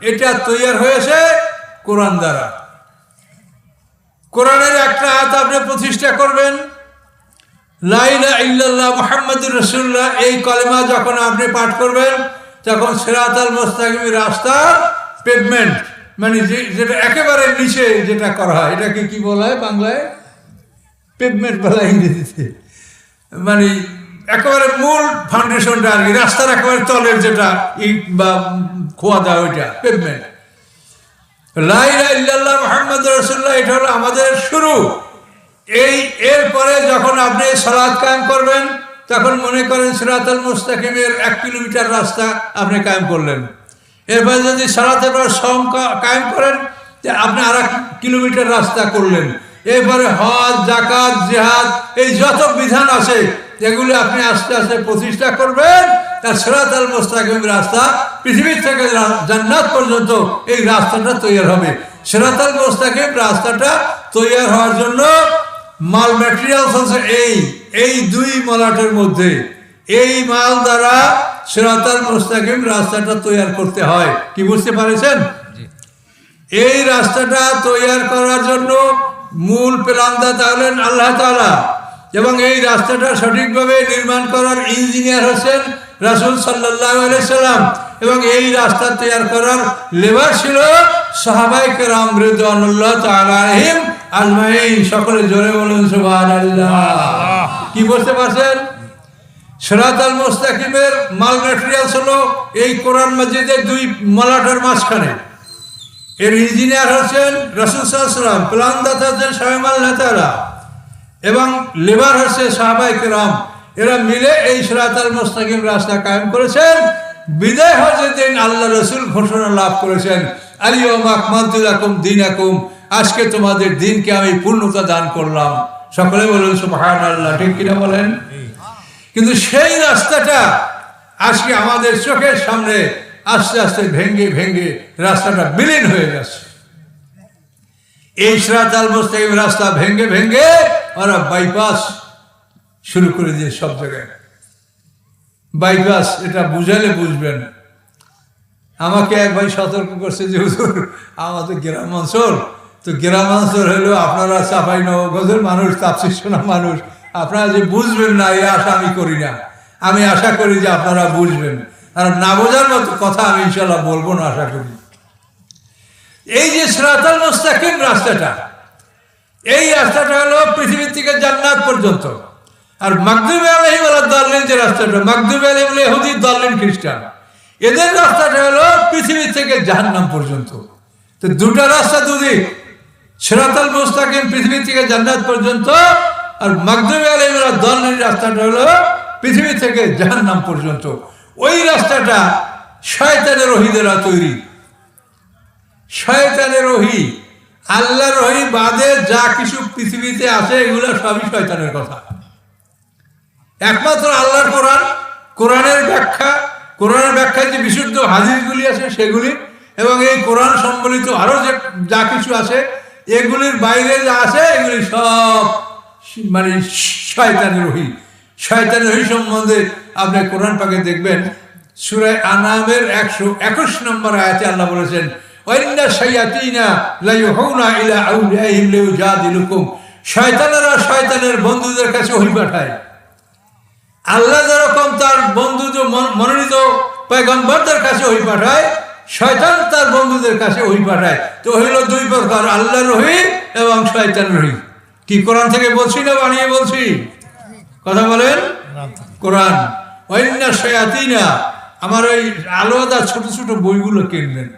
এটা তৈরি হয়েছে কোরআন দ্বারা। কোরআনের একটা আয়াত আপনি প্রতিষ্ঠা করবেন, লা ইলাহা ইল্লাল্লাহ মুহাম্মাদুর রাসূলুল্লাহ, এই কলেমা যখন আপনি পাঠ করবেন, তখন সিরাতাল মুস্তাকিম রাস্তার পেভমেন্ট, মানে যেটা একেবারে নিচে যেটা করা হয়, এটাকে কি বলা হয় বাংলায়? পেভমেন্ট বলা ইংরেজিতে। মানে একেবারে মূল ফাউন্ডেশনটা আর কি, রাস্তার একেবারে তলের যেটা ইট বা খোয়া দেওয়া, ওইটা পেভমেন্ট। লা ইলাহা ইল্লাল্লাহ মুহাম্মাদুর রাসূলুল্লাহ, এটা হলো আমাদের শুরু। এরপরে যখন আপনি সালাত কায়েম করবেন, তখন মনে করেন সিরাতাল মুস্তাকিমের 1 কিলোমিটার রাস্তা আপনি কায়েম করলেন। এরপরে যদি সালাতের পর সম কায়েম করেন, আপনি আর 1 কিলোমিটার রাস্তা করলেন। এরপরে হজ, যাকাত, জিহাদ, এই যত বিধান আছে এগুলি আপনি আস্তে আস্তে প্রতিষ্ঠা করবেন। তার সিরাতাল মুস্তাকিম রাস্তা পৃথিবীর থেকে জান্নাত পর্যন্ত এই রাস্তাটা তৈরি হবে। সিরাতাল মুস্তাকিম রাস্তাটা তৈরি হওয়ার জন্য মাল ম্যাটেরিয়ালস হচ্ছে এই 2 মলাটের মধ্যে। এই মাল দ্বারা সিরাতাল মুস্তাকিম রাস্তাটা তৈরি করতে হয়। কি বুঝতে পারছেন? এই রাস্তাটা তৈরি করার জন্য মূল প্ল্যানদাতা হলেন আল্লাহ তাআলা, এবং এই রাস্তাটা সঠিকভাবে নির্মাণ করার ইঞ্জিনিয়ার হচ্ছেন রাসূল সাল্লাল্লাহু আলাইহি সাল্লাম, এবং এই রাস্তা তৈরি করার লেবার ছিল সাহাবায়ে কেরাম রিদওয়ানুল্লাহ তাআলা আলাইহিম আজমাইন। সকলে জোরে বলুন সুবহানাল্লাহ। কি বুঝতে পারছেন? সিরাতাল মুস্তাকিমের মাল ম্যাটেরিয়ালস হলো এই কোরআন মাজিদের 2 মলাটের মাঝখানে। এর ইঞ্জিনিয়ার হচ্ছেন রাসূল সাল্লাল্লাহু আলাইহি সাল্লাম, প্ল্যানদাতা হচ্ছেন স্বয়ং আল্লাহ তাআলা, এবং লেবার হচ্ছে সাহাবায়ে কেরাম। এরা মিলে এই সিরাতাল মুস্তাকিম রাস্তা কায়েম করেছেন। বিদায় হজের দিন আল্লাহ রাসূল ঘোষণা লাভ করেছেন, আল-ইয়াওমা আকমালতু লাকুম দীনাকুম, আজকে তোমাদের দিনকে আমি পূর্ণতা দান করলাম। সকলে বলুন সুবহানাল্লাহ। ঠিক কিনা বলেন? কিন্তু সেই রাস্তাটা আজকে আমাদের চোখের সামনে আস্তে আস্তে ভেঙে ভেঙে রাস্তাটা বিলীন হয়ে গেছে। এই সিরাতাল মুস্তাকিম রাস্তা ভেঙে ভেঙে ওরা বাইপাস শুরু করে দিয়ে সব জায়গায় বাইপাস, এটা বুঝালে বুঝবেন। আমাকে এক ভাই সতর্ক করছে যে হুজুর আমাদের গ্রামাঞ্চল, তো গ্রামাঞ্চল হলো আপনারা চাপাই নগরের মানুষ, তাফসীর শোনা মানুষ, আপনারা যে বুঝবেন না এই আশা আমি করি না। আমি আশা করি যে আপনারা বুঝবেন, আর না বোঝার মতো কথা আমি ইনশাল্লাহ বলবো না, আশা করি। এই যে সিরাতাল মুস্তাকিম রাস্তাটা, এই রাস্তাটা হলো পৃথিবী থেকে জান্নাত পর্যন্ত। আর মাগদুবি আলাইহিম ওয়ালাদ দাল্লিন যে রাস্তাটা, মাগদুবি আলাইহিম ইহুদি, দাল্লিন খ্রিস্টান, এদের রাস্তাটা হলো পৃথিবী থেকে জাহান্নাম পর্যন্ত। তো দুটা রাস্তা দুদিক, সিরাতাল মুস্তাকিম পৃথিবী থেকে জান্নাত পর্যন্ত, আর মাগদুবি আলাইহিম ওয়ালাদ দাল্লিন রাস্তাটা হলো পৃথিবী থেকে জাহান্নাম পর্যন্ত। ওই রাস্তাটা শয়তানের ওহী দ্বারা তৈরি। শয়তানের ওহী, আল্লাহর ওহী বাদে যা কিছু পৃথিবীতে আছে এগুলো সবই শয়তানের কথা। একমাত্র আল্লাহর কোরআন, কোরআনের ব্যাখ্যা, কোরআনের ব্যাখ্যায় যে বিশুদ্ধ হাদিসগুলি আছে সেগুলি, এবং এই কোরআন সম্বলিত আরো যে যা কিছু আছে এগুলির বাইরে যা আছে এগুলি সব মানে শয়তানের ওহী। শয়তানের ওহী সম্বন্ধে আপনি কোরআন পাকে দেখবেন, সূরা আনামের 121 নম্বর আয়াতে আল্লাহ বলেছেন, ওয়াইন্না শায়াতিনা লা ইউহুনা ইলা আউলিয়াইহিম লিউজাদিলুকুম। শয়তানেরা শয়তানের বন্ধুদের কাছে ওহী পাঠায়। আল্লাহ যেরকম তার বন্ধু মনোনীত পয়গম্বরদের কাছে ওহী পাঠায়, শয়তান তার বন্ধুদের কাছে ওহী পাঠায়। তো হইল দুই প্রকার, আল্লাহর ওহী এবং শয়তানের ওহী। কি কোরআন থেকে বলছি না বানিয়ে বলছি? কথা বলেন। কোরআন। ওয়াইন্না শায়াতিনা, আমার ওই আলাদা ছোট ছোট বইগুলো কিনবেন।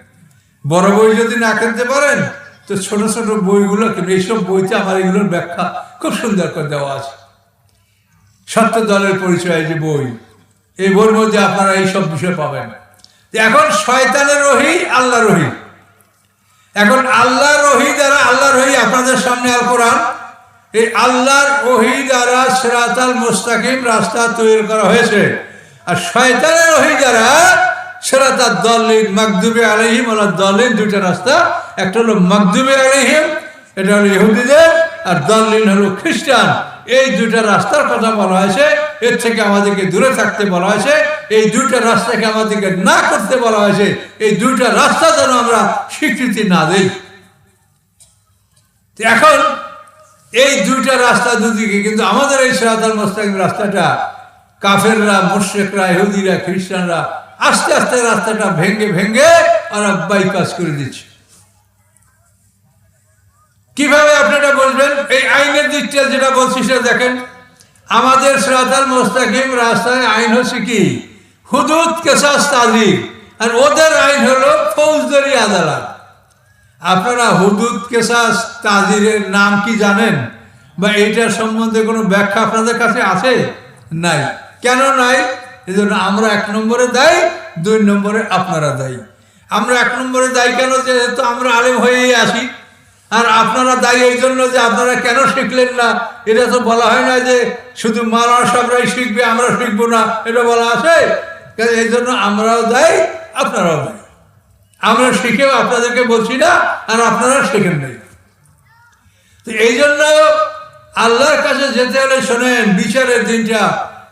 বড় বই যদি না কিনতে পারেন তো ছোট ছোট বইগুলো কিনবেন। এইসব বইতে আমার এগুলোর ব্যাখ্যা খুব সুন্দর করে দেওয়া আছে। সত্য দলের পরিচয় যে বই, এই বইয়ের মধ্যে আপনারা এইসব বিষয় পাবেন। এখন শয়তানের ওহী, আল্লাহর ওহী। এখন আল্লাহর ওহী দ্বারা, আল্লাহর ওহী আপনাদের সামনে আল কোরআন, এই আল্লাহর ওহী দ্বারা সিরাতাল মুস্তাকিম রাস্তা তৈরি করা হয়েছে। আর শয়তানের ওহী দ্বারা সিরাতাদ দাল্লিন, মাগদুবি আলাইহিম ওয়ালাদ দাল্লিন, দুইটা রাস্তা। একটা হলো মাগদুবি আলাইহিম, এটা হলো ইহুদিদের, আর দাল্লিন হলো খ্রিস্টান। এই দুইটা রাস্তার কথা বলা হয়েছে, এর থেকে আমাদেরকে দূরে থাকতে বলা হয়েছে, এই দুইটা রাস্তাকে আমাদেরকে না করতে বলা হয়েছে। এই দুইটা রাস্তা যেন আমরা স্বীকৃতি না দেই। এখন এই দুইটা রাস্তা দুদিকে, কিন্তু আমাদের এই সিরাতাল মুস্তাকিম রাস্তাটা কাফেররা, মুশরিকরা, ইহুদিরা, খ্রিস্টানরা আস্তে আস্তে রাস্তাটা ভেঙে ভেঙে ওরা বাইপাস করে দিচ্ছে। কিভাবে আপনারা বলবেন? এই আইনের দিকটা যেটা বলছি সেটা দেখেন। আমাদের সিরাতাল মুস্তাকিম রাস্তায় আইন হচ্ছে কি? হুদুদ, কিসাস, তাজির। আর ওদের আইন হলো ফৌজদারি আদালত। আপনারা হুদুদ, কিসাস, তাজিরের নাম কি জানেন? বা এইটার সম্বন্ধে কোনো ব্যাখ্যা আপনাদের কাছে আছে? নাই। কেন নাই? এই জন্য আমরা 1 নম্বরে দায়ী, 2 নম্বরে আপনারা দায়ী। আমরা 1 নম্বরে দায়ী কেন? যেহেতু আমরা আলেম হয়েই আসি। আর আপনারা দায়ী এই জন্য যে আপনারা কেন শিখলেন না, এটা তো বলা হয় না যে শুধু মাওলানা সাহেবরাই শিখবে, আমরা শিখবো না, এটা বলা আছে। এই জন্য আমরাও দায়ী, আপনারাও দায়ী। আমরা শিখেও আপনাদেরকে বলছি না, আর আপনারা শেখেন নাই। তো এই জন্য আল্লাহর কাছে যেতে হলে শোনেন, বিচারের দিনটা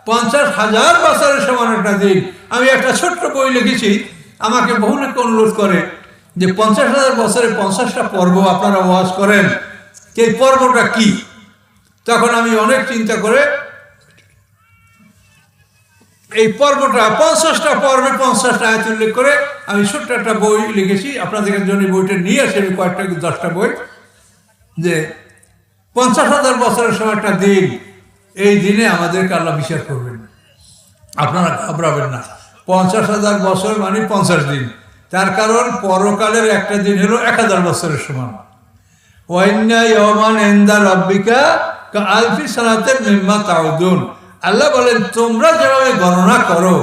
50,000 বছরের সমান একটা দিন। আমি একটা ছোট্ট বই লিখেছি, আমাকে বহু লোক অনুরোধ করে যে 50,000 বছরে 50টা পর্ব আপনারা ওয়াজ করেন, এই পর্বটা কি? তখন আমি অনেক চিন্তা করে এই পর্বটা 50টা পর্বে 50টা আয়াত উল্লেখ করে আমি ছোট্ট একটা বই লিখেছি। আপনাদের জন্য বইটা নিয়ে আসি আমি, কয়েকটা 10টা বই, যে 50,000 বছরের সময় একটা দিন, এই দিনে আমাদেরকে আল্লাহ বিচার করবেন। আপনারা ঘাবড়াবেন না। 50,000 বছর মানে 50 দিন। তার কারণ পরকালের একটা দিন হলো 1000 বছরের সমান। ওয়াইন্না ইয়াওমান ইনদা রাব্বিকা কাআলফি সানাতিন মিম্মা তাউদুন। আল্লাহ বলেন তোমরা যেভাবে গণনা করো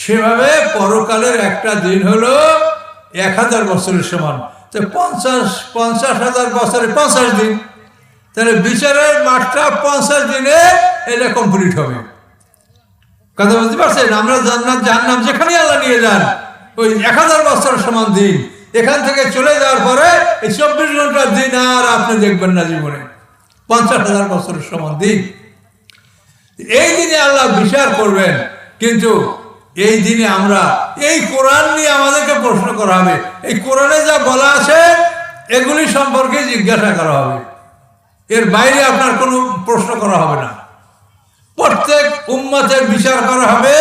সেভাবে পরকালের একটা দিন হলো 1000 বছরের সমান। তো 50,000 বছরে 50 দিন, তাহলে বিচারের মাঠটা 50 দিনে এটা কমপ্লিট হবে। কথা বুঝতে পারছেন? আমরা জান্নাত জাহান্নাম যেখানে আল্লাহ নিয়ে যান, ওই 1000 বছরের সমান দিন। এখান থেকে চলে যাওয়ার পরে এই 24 ঘন্টার দিন আর আপনি দেখবেন না জীবনে। 50,000 বছরের সমান দিন। এই দিনে আল্লাহ বিচার করবেন, কিন্তু এই দিনে আমরা এই কোরআন নিয়ে আমাদেরকে প্রশ্ন করা হবে। এই কোরআনে যা বলা আছে এগুলি সম্পর্কে জিজ্ঞাসা করা হবে, এর বাইরে আপনার কোনো প্রশ্ন করা হবে না। প্রত্যেক উম্মতের বিচার করা হবে,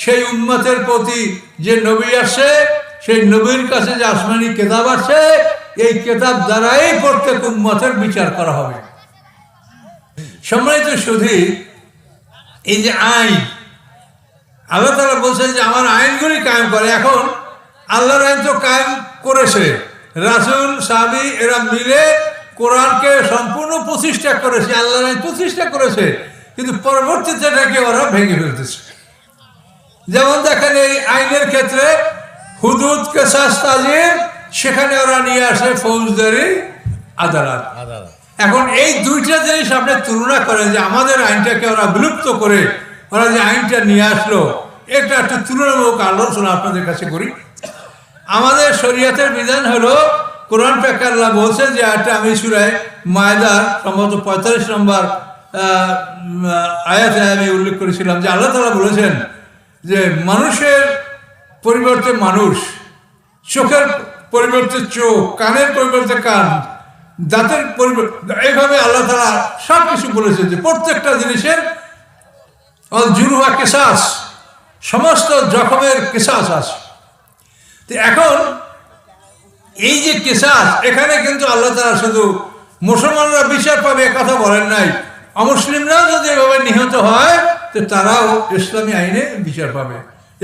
সেই উম্মতের প্রতি যে নবী আসে, সেই নবীর কাছে যে আসমানি কেতাব আছে, এই কেতাব দ্বারাই প্রত্যেক উম্মতের বিচার করা হবে। সম্মানিত শুধু এই যে আইন, আল্লাহ তাআলা বলছেন যে আমার আইনগুলি কায়েম করে। এখন আল্লাহর আইন তো কায়েম করেছে, রাসূল সাহাবী এরা মিলে কোরআনকে সম্পূর্ণ প্রতিষ্ঠা করেছে, আল্লাহর আইন প্রতিষ্ঠা করেছে, কিন্তু পরবর্তীতে এটাকে ওরা ভেঙে ফেলতেছে। যেমন দেখেন এই আইনের ক্ষেত্রে হুদুদ, কিসাস, তাজির, সেখানে ওরা নিয়ে আসে ফৌজদারি আদালত। এখন এই দুইটা জিনিস আপনি তুলনা করেন যে আমাদের আইনটাকে ওরা বিলুপ্ত করে ওরা যে আইনটা নিয়ে আসলো, এটা একটা তুলনামূলক আলোচনা আপনাদের কাছে করি। আমাদের শরীয়তের বিধান হলো, কোরআন পাকে আল্লাহ বলছে যে একটা আমি সূরা মায়দার সম্ভবত 45 নম্বর আয়াতে আমি উল্লেখ করেছিলাম যে আল্লাহ তাআলা বলেছেন যে মানুষের পরিবর্তে মানুষ, চোখের পরিবর্তে চোখ, কানের পরিবর্তে কান, দাঁতের পরিবর্তে, এইভাবে আল্লাহ তাআলা সব কিছু বলেছেন যে প্রত্যেকটা জিনিসের জুরুহা কিসাস, সমস্ত জখমের কিসাস আছে। তো এখন এই যে কিসাস, এখানে কিন্তু আল্লাহ তাআলা শুধু মুসলমানরা বিচার পাবে কথা বলেন নাই, অমুসলিমরাও যদি এভাবে নিহত হয় তো তারাও ইসলামী আইনে বিচার পাবে।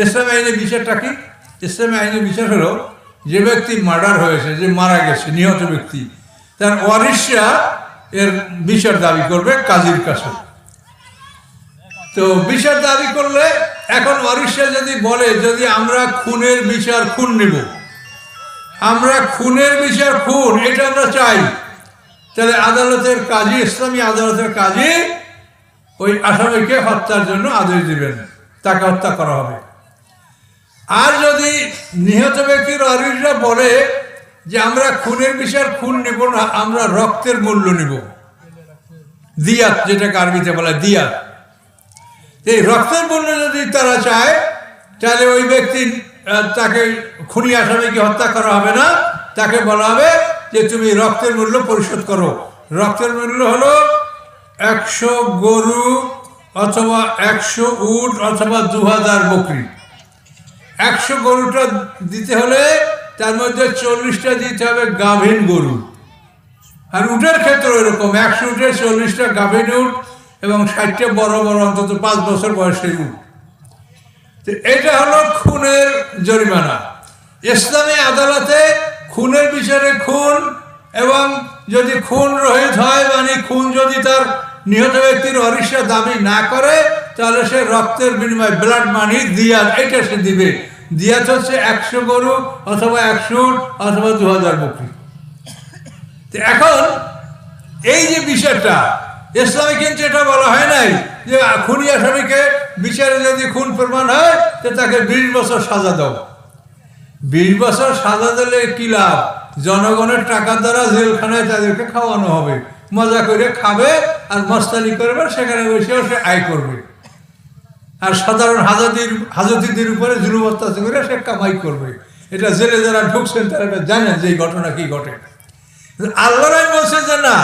ইসলামী আইনে বিচারটা কি? ইসলামী আইনে বিচার হলো যে ব্যক্তি মার্ডার হয়েছে, যে মারা গেছে, নিহত ব্যক্তি, তার ওয়ারিশরা এর বিচার দাবি করবে কাজীর কাছে। তো বিচার দাবি করলে এখন ওয়ারিশরা যদি বলে যদি আমরা খুনের বিচার খুন নিব, আমরা খুনের বিচার খুন, এটা আমরা চাই, তাহলে আদালতের কাজী, ইসলামী আদালতের কাজী ওই আসামিকে হত্যার জন্য আদেশ দিবেন, তাকে হত্যা করা হবে। আর যদি নিহত ব্যক্তির ওয়ারিশরা বলে যে আমরা খুনের বিচার খুন নিব না, আমরা রক্তের মূল্য নিব, দিয়াত যেটাকে আরবিতে বলে দিয়াত, এই রক্তের মূল্য যদি তারা চায় তাহলে ওই ব্যক্তি তাকে খুনি আসামিকে হত্যা করা হবে না, তাকে বলা হবে যে তুমি রক্তের মূল্য পরিশোধ করো। রক্তের মূল্য হলো 100 গরু অথবা 100 উট অথবা 2000 বকরি। 100 গরুটা দিতে হলে তার মধ্যে 40টা দিতে হবে গাভীন গরু, আর উটের ক্ষেত্রে এরকম 100 উটের 40টা গাভীন উট এবং 60টা বড় বড় অন্তত 5 বছর বয়সের উট। এটা হলো খুনের জরিমানা। ইসলামী আদালতে খুনের বিচারে খুন, এবং যদি খুন রহিত হয় মানে খুন যদি তার নিহত ব্যক্তির ওয়ারিশরা দাবি না করে তাহলে সে রক্তের বিনিময়ে ব্লাড মানি দিয়াত, এটা সে দিবে। দিয়াত হচ্ছে 100 গরু অথবা 100 উট অথবা 2000 বকরি। এখন এই যে বিষয়টা ইসলামে কিন্তু এটা বলা হয় নাই যে খুনি আসামিকে বিচারে যদি খুন প্রমাণ হয় তো তাকে 20 বছর সাজা দাও। 20 বছর সাজা দিলে কি লাভ? জনগণের টাকার দ্বারা জেলখানায় তাদেরকে খাওয়ানো হবে, মজা করে খাবে আর মস্তানি করবে, সেখানে বসেও সে আয় করবে, আর সাধারণ হাজতিদের উপরে জুলুম অত্যাচার করে সে কামাই করবে। এটা জেলে যারা ঢুকছেন তারা এটা জানেন যে এই ঘটনা কি ঘটে। আল্লাহর আইন বলছে যে না,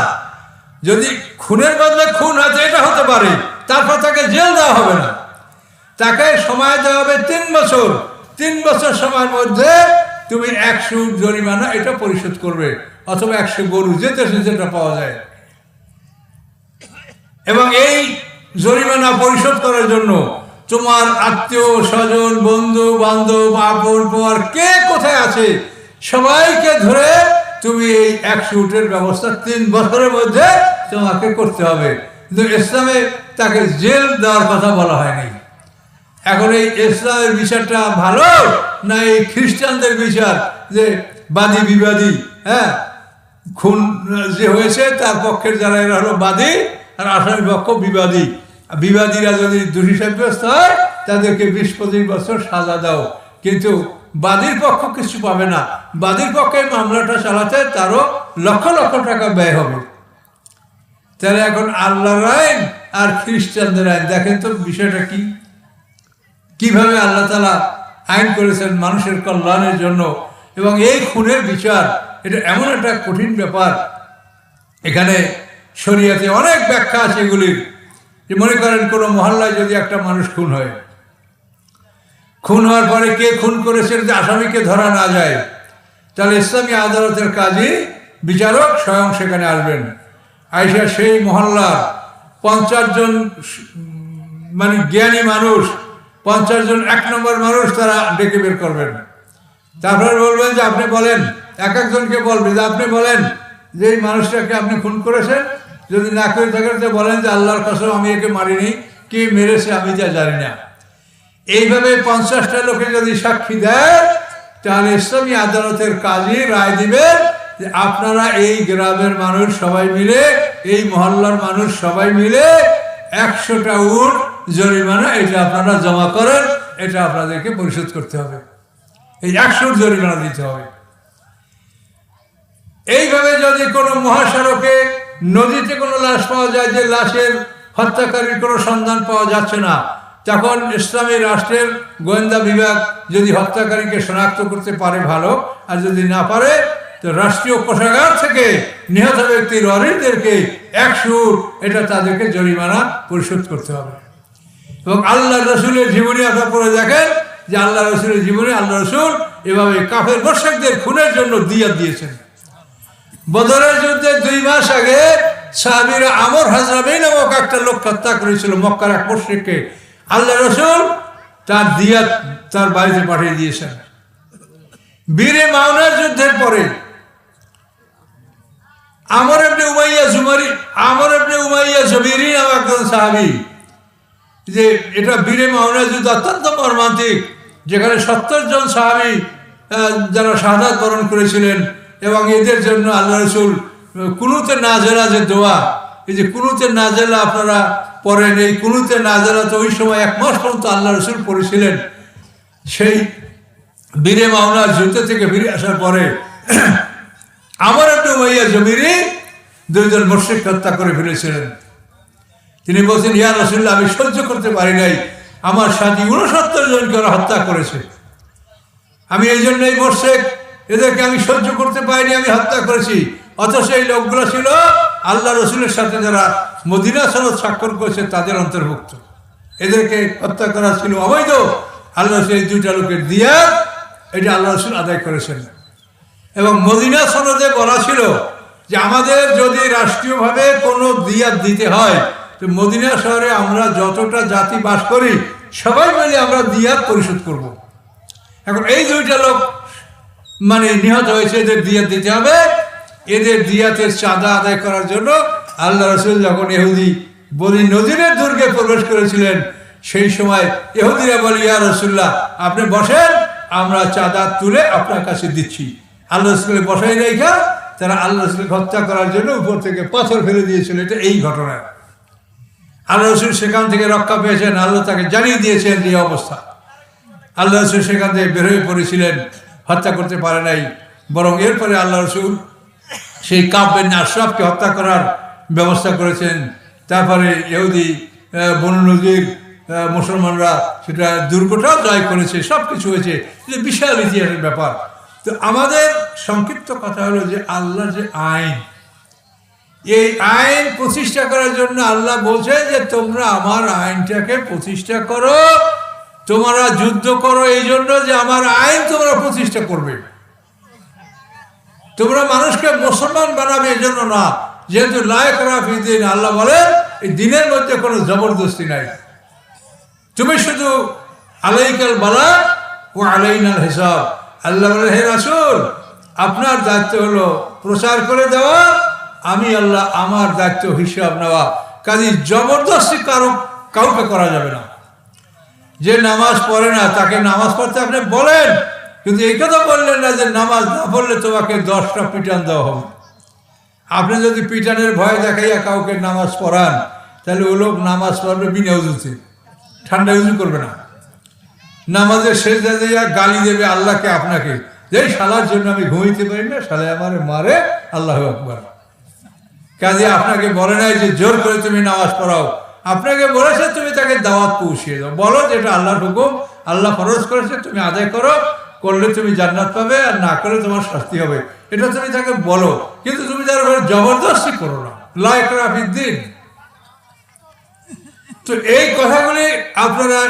যদি খুনের বদলে খুন আছে এটা হতে পারে, তারপর তাকে জেল দেওয়া হবে না, তাকে সময় দেওয়া হবে 3 বছর। 3 বছর সময়ের মধ্যে তুমি 100 জরিমানা এটা পরিশোধ করবে, অথবা 100 গরু যেতে যেটা পাওয়া যায়। এবং এই জরিমানা পরিশোধ করার জন্য তোমার আত্মীয় স্বজন, বন্ধু বান্ধব, আপন পর কে কোথায় আছে সবাইকে ধরে তুমি এই 100 উটের ব্যবস্থা 3 বছরের মধ্যে তোমাকে করতে হবে। কিন্তু ইসলামে তাকে জেল দেওয়ার কথা বলা হয়নি। এখন এই ইসলামের বিচারটা ভালো না এই খ্রিস্টানদের বিচার, যে বাদী বিবাদী, হ্যাঁ, খুন যে হয়েছে তার পক্ষের যারা এরা হলো বাদী আর আসামি পক্ষ বিবাদী। বিবাদীরা যদি দোষী সাব্যস্ত হয় তাদেরকে 20-25 বছর সাজা দাও, কিন্তু বাদীর পক্ষ কিছু পাবে না। বাদীর পক্ষে মামলাটা চালাতে তারও লক্ষ লক্ষ টাকা ব্যয় হবে। তাহলে এখন আল্লাহর আইন আর খ্রিস্টানদের আইন। দেখেন তো বিষয়টা কি, কিভাবে আল্লাহ তাআলা আইন করেছেন মানুষের কল্যাণের জন্য। এবং এই খুনের বিচার এটা এমন একটা কঠিন ব্যাপার, এখানে শরীয়তে অনেক ব্যাখ্যা আছে এগুলির। যে মনে করেন কোনো মহল্লায় যদি একটা মানুষ খুন হয়, খুন হওয়ার পরে কে খুন করেছে যদি আসামিকে ধরা না যায়, তাহলে ইসলামী আদালতের কাজে বিচারক স্বয়ং সেখানে আসবেন। আইসা সেই মহল্লার 50 জন মানে জ্ঞানী মানুষ, 50 জন 1 নম্বর মানুষ তারা ডেকে বের করবেন। তারপরে বলবেন যে আপনি বলেন, এক একজনকে বলবে যে আপনি বলেন যে এই মানুষটাকে আপনি খুন করেছেন। যদি না করে থাকেন তো বলেন যে আল্লাহর কসম আমি একে মারিনি, কে মেরেছে আমি যা জানি না। এইভাবে 50টা লোকে যদি সাক্ষী দেয়, তাহলে ইসলামী আদালতের কাজী রায় দিবেন যে আপনারা এই গ্রামের মানুষ সবাই মিলে, এই মহল্লার মানুষ সবাই মিলে 100টা উট জরিমানা এটা আপনারা জমা করেন, এটা আপনাদেরকে পরিশোধ করতে হবে, এই 100 জরিমানা দিতে হবে। এইভাবে যদি কোনো মহাসড়কে নদীতে কোনো লাশ পাওয়া যায়, যে লাশের হত্যাকারীর কোনো সন্ধান পাওয়া যাচ্ছে না, তখন ইসলামী রাষ্ট্রের গোয়েন্দা বিভাগ যদি হত্যাকারীকে শনাক্ত করতে পারে ভালো, আর যদি না পারে তো রাষ্ট্রীয় কোষাগার থেকে নিহত ব্যক্তির ওয়ারিসদেরকে 100 এটা তাদেরকে জরিমানা পরিশোধ করতে হবে। এবং আল্লাহ রসুলের জীবনী আপনারা পড়ে দেখেন যে আল্লাহ রসুলের জীবনী আল্লাহ রসুল এভাবে কাফের মুশরিকদের খুনের জন্য দিয়াত দিয়েছেন। বদরের যুদ্ধে 2 মাস আগে সাহাবীরা আমর হাজরামি নামক একটা লোক হত্যা করেছিল, মক্কার এক মুশরিককে। আল্লাহ রসুল তার দিয়াত তার বাড়িতে পাঠিয়ে দিয়েছেন। বীরে মাওনার যুদ্ধের পরে আমর ইবনে উমাইয়া জুবাইরি নামক একজন সাহাবী, যে এটা বীরে মাওনার যুদ্ধ অত্যন্ত মর্মান্তিক, যেখানে 70 জন সাহাবী যারা শাহাদাত বরণ করেছিলেন। এবং এদের জন্য আল্লাহ রসুল কুনুতে নাজেলা যে দোয়া, এই যে কুনুতে নাজেলা আপনারা পড়েন, এই কুনুতে নাজেলা তো ওই সময় 1 মাস পর্যন্ত আল্লাহ রসুল পড়েছিলেন। সেই বীরে মাওনার যুদ্ধ থেকে ফিরে আসার পরে আমর ইবনে উমাইয়া জুবাইরি 2 জন মুশরিক হত্যা করে ফেলেছিলেন। তিনি বলছেন, ইয়া রাসূলুল্লাহ, আমি সহ্য করতে পারি নাই, আমার সাথী 69 জনকে ওরা হত্যা করেছে, আমি এই জন্যই মুশরিক, এদেরকে আমি সহ্য করতে পারিনি, আমি হত্যা করেছি। অথচ এই লোকগুলো ছিল আল্লাহ রসুলের সাথে যারা মদিনা সনদ স্বাক্ষর করেছে তাদের অন্তর্ভুক্ত, এদেরকে হত্যা করা ছিল অবৈধ। আল্লাহ রসুল এই 2টা লোকের দিয়াত এটা আল্লাহ রসুল আদায় করেছেন। এবং মদিনা সনদে বলা ছিল যে আমাদের যদি রাষ্ট্রীয়ভাবে কোনো দিয়াত দিতে হয়, তো মদিনা শহরে আমরা যতটা জাতি বাস করি সবাই মিলে আমরা দিয়াত পরিশোধ করব। এখন এই 2টা লোক মানে নিহত হয়েছে, এদের দিয়াত দিতে হবে। এদের দিয়াতের চাঁদা আদায় করার জন্য আল্লাহ রসুল যখন ইহুদি বনি নজিরের দুর্গে প্রবেশ করেছিলেন, সেই সময় ইহুদিরা বলে, ইয়া রাসূলুল্লাহ, আপনি বসেন, আমরা চাঁদা তুলে আপনার কাছে দিচ্ছি। আল্লাহ রসুলকে বসাই রেখা তারা আল্লাহ রসুলকে হত্যা করার জন্য উপর থেকে পাথর ফেলে দিয়েছিল। এটা এই ঘটনা। আল্লাহ রসুল সেখান থেকে রক্ষা পেয়েছেন, আল্লাহ তাকে জানিয়ে দিয়েছেন এই অবস্থা। আল্লাহ রসুল সেখান থেকে বের হয়ে পড়েছিলেন, হত্যা করতে পারে নাই। বরং এরপরে আল্লাহ রসুল সেই কাব বিন আশরাফকে হত্যা করার ব্যবস্থা করেছেন। তারপরে ইহুদি বনু নজির মুসলমানরা সেটা দুর্গটাও জয় করেছে, সব কিছু হয়েছে। এটা বিশাল ইতিহাসের ব্যাপার। তো আমাদের সংক্ষিপ্ত কথা হলো যে আল্লাহ যে আইন, এই আইন প্রতিষ্ঠা করার জন্য আল্লাহ বলছে যে তোমরা আমার আইনটাকে প্রতিষ্ঠা করো, তোমরা যুদ্ধ করো এই জন্য যে আমার আইন তোমরা প্রতিষ্ঠা করবে। তোমরা মানুষকে মুসলমান বানাবে এই জন্য না, যেহেতু লা ইকরাহা ফিদ্দীন, আল্লাহ বলেন এই দিনের মধ্যে কোনো জবরদস্তি নাই। তুমি শুধু আলাইকাল বালাগ ওয়া আলাইনাল হিসাব। আল্লাহ বলেন, হে রাসূল, আপনার দায়িত্ব হলো প্রচার করে দেওয়া, আমি আল্লাহ আমার দায়িত্ব হিসাব নেওয়া। কাজে জবরদস্তি কাউকে করা যাবে না। যে নামাজ পড়ে না তাকে নামাজ পড়তে আপনি বলেন, কিন্তু এই কথা বললেন না যে নামাজ না পড়লে তোমাকে 10টা পিটান দেওয়া হবে। আপনি যদি পিটানের ভয় দেখাইয়া কাউকে নামাজ পড়ান, তাহলে ও লোক নামাজ পড়বে বিনা উজুতে, ঠান্ডা উজু করবে না, নামাজের সেজদা দিয়া গালি দেবে আল্লাহকে আপনাকে, যে শালার জন্য আমি ঘুমাইতে পারি না, শালা আমারে মারে, আল্লাহু আকবার। কাজে আপনাকে বলে নাই যে জোর করে তুমি নামাজ পড়াও, আপনাকে বলেছে তুমি তাকে দাওয়াত পৌঁছিয়ে দাও, বলো যেটা আল্লাহর হুকুম, আল্লাহ ফরজ করেছে, তুমি আদায় করো, করলে তুমি জান্নাত পাবে, আর না করলে তোমার শাস্তি হবে, এটা তুমি তাকে বলো। কিন্তু তুমি তার উপরে জবরদস্তি করো না, লা ইকরাহা ফিদ্দীন। তো এই কথাগুলি আপনারা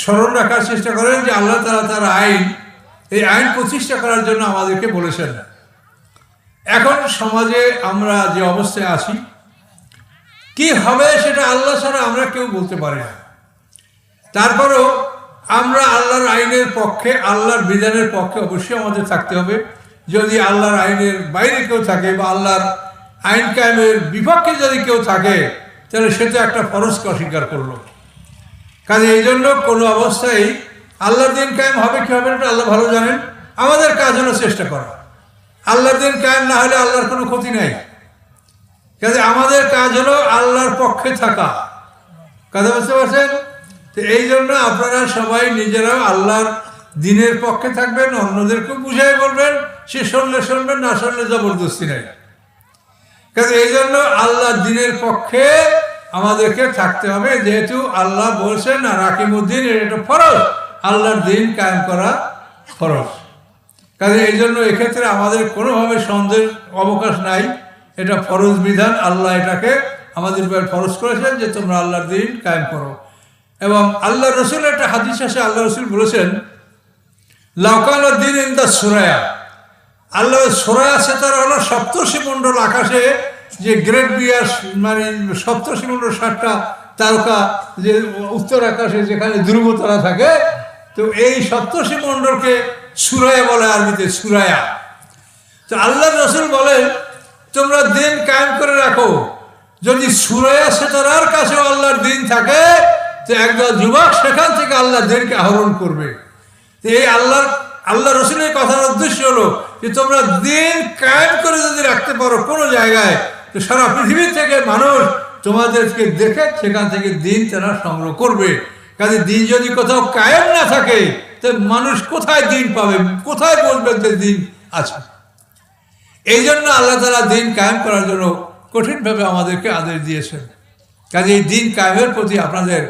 স্মরণ রাখার চেষ্টা করেন যে আল্লাহ তাআলা তার আইন, এই আইন প্রতিষ্ঠা করার জন্য আমাদেরকে বলেছেন। এখন সমাজে আমরা যে অবস্থায় আছি, কি হবে সেটা আল্লাহ ছাড়া আমরা কেউ বলতে পারি না। তারপরেও আমরা আল্লাহর আইনের পক্ষে, আল্লাহর বিধানের পক্ষে অবশ্যই আমাদের থাকতে হবে। যদি আল্লাহর আইনের বাইরে কেউ থাকে বা আল্লাহর আইন কায়েমের বিপক্ষে যদি কেউ থাকে, তাহলে সেটা একটা ফরজকে অস্বীকার করলো। কাজে এই জন্য কোনো অবস্থায় আল্লাহর দিন কায়েম হবে কি হবে না আল্লাহ ভালো জানেন। আমাদের কাজ হলো চেষ্টা করা। আল্লাহর দিন কায়েম না হলে আল্লাহর কোনো ক্ষতি নাই। কাজে আমাদের কাজ হলো আল্লাহর পক্ষে থাকা। কথা বুঝতে পারছেন? তো এই জন্য আপনারা সবাই নিজেরাও আল্লাহর দিনের পক্ষে থাকবেন, অন্যদেরকে বুঝাই বলবেন, সে শুনলে শুনবেন, না শুনলে জবরদস্তি নাই। কাজে এই জন্য আল্লাহর দিনের পক্ষে আমাদেরকে থাকতে হবে, যেহেতু আল্লাহ বলছেন আর আকিমুদ্দিন, এটা ফরজ, আল্লাহর দিন কায়েম করা ফরজ। কাজে এই জন্য এক্ষেত্রে আমাদের কোনোভাবে সন্দেহের অবকাশ নাই, এটা ফরজ বিধান। আল্লাহ এটাকে আমাদের উপর ফরজ করেছেন যে তোমরা আল্লাহর দিন কায়েম করো। এবং আল্লাহ রসুলের একটা হাদিস আছে, আল্লাহ রসুল বলেছেন লাউকানুদ দিন ইন দা সুরায়া। আল্লাহ সুরায়া সেতারা হলো সপ্তর্ষি মণ্ডল, আকাশে যে গ্রেট বিয়ার মানে সপ্তর্ষি মণ্ডল 7টা তারকা যে উত্তর আকাশে যেখানে ধ্রুব তারা থাকে, তো এই সপ্তর্ষি মণ্ডলকে সুরায়া বলে, আরবিতে সুরায়া। তো আল্লাহ রসুল বলেন তোমরা দিন কায়েম করে রাখো। যদি সুরায়া সেতারার কাছেও আল্লাহর দিন থাকে, তো একদল যুবক সেখান থেকে আল্লাহর দিনকে আহরণ করবে। তো এই আল্লাহ রসুলের কথার উদ্দেশ্য হলো যে তোমরা দিন কায়েম করে যদি রাখতে পারো কোনো জায়গায়, তো সারা পৃথিবী থেকে মানুষ তোমাদেরকে দেখে সেখান থেকে দিন তারা সংগ্রহ করবে। কাজে দিন যদি কোথাও কায়েম না থাকে, তো মানুষ কোথায় দিন পাবে, কোথায় বলবে যে দিন আছে? এই জন্য আল্লাহ তাআলা দিন কায়েম করার জন্য কঠিনভাবে আমাদেরকে আদেশ দিয়েছেন। কাজে এই দিন কায়েমের প্রতি আপনাদের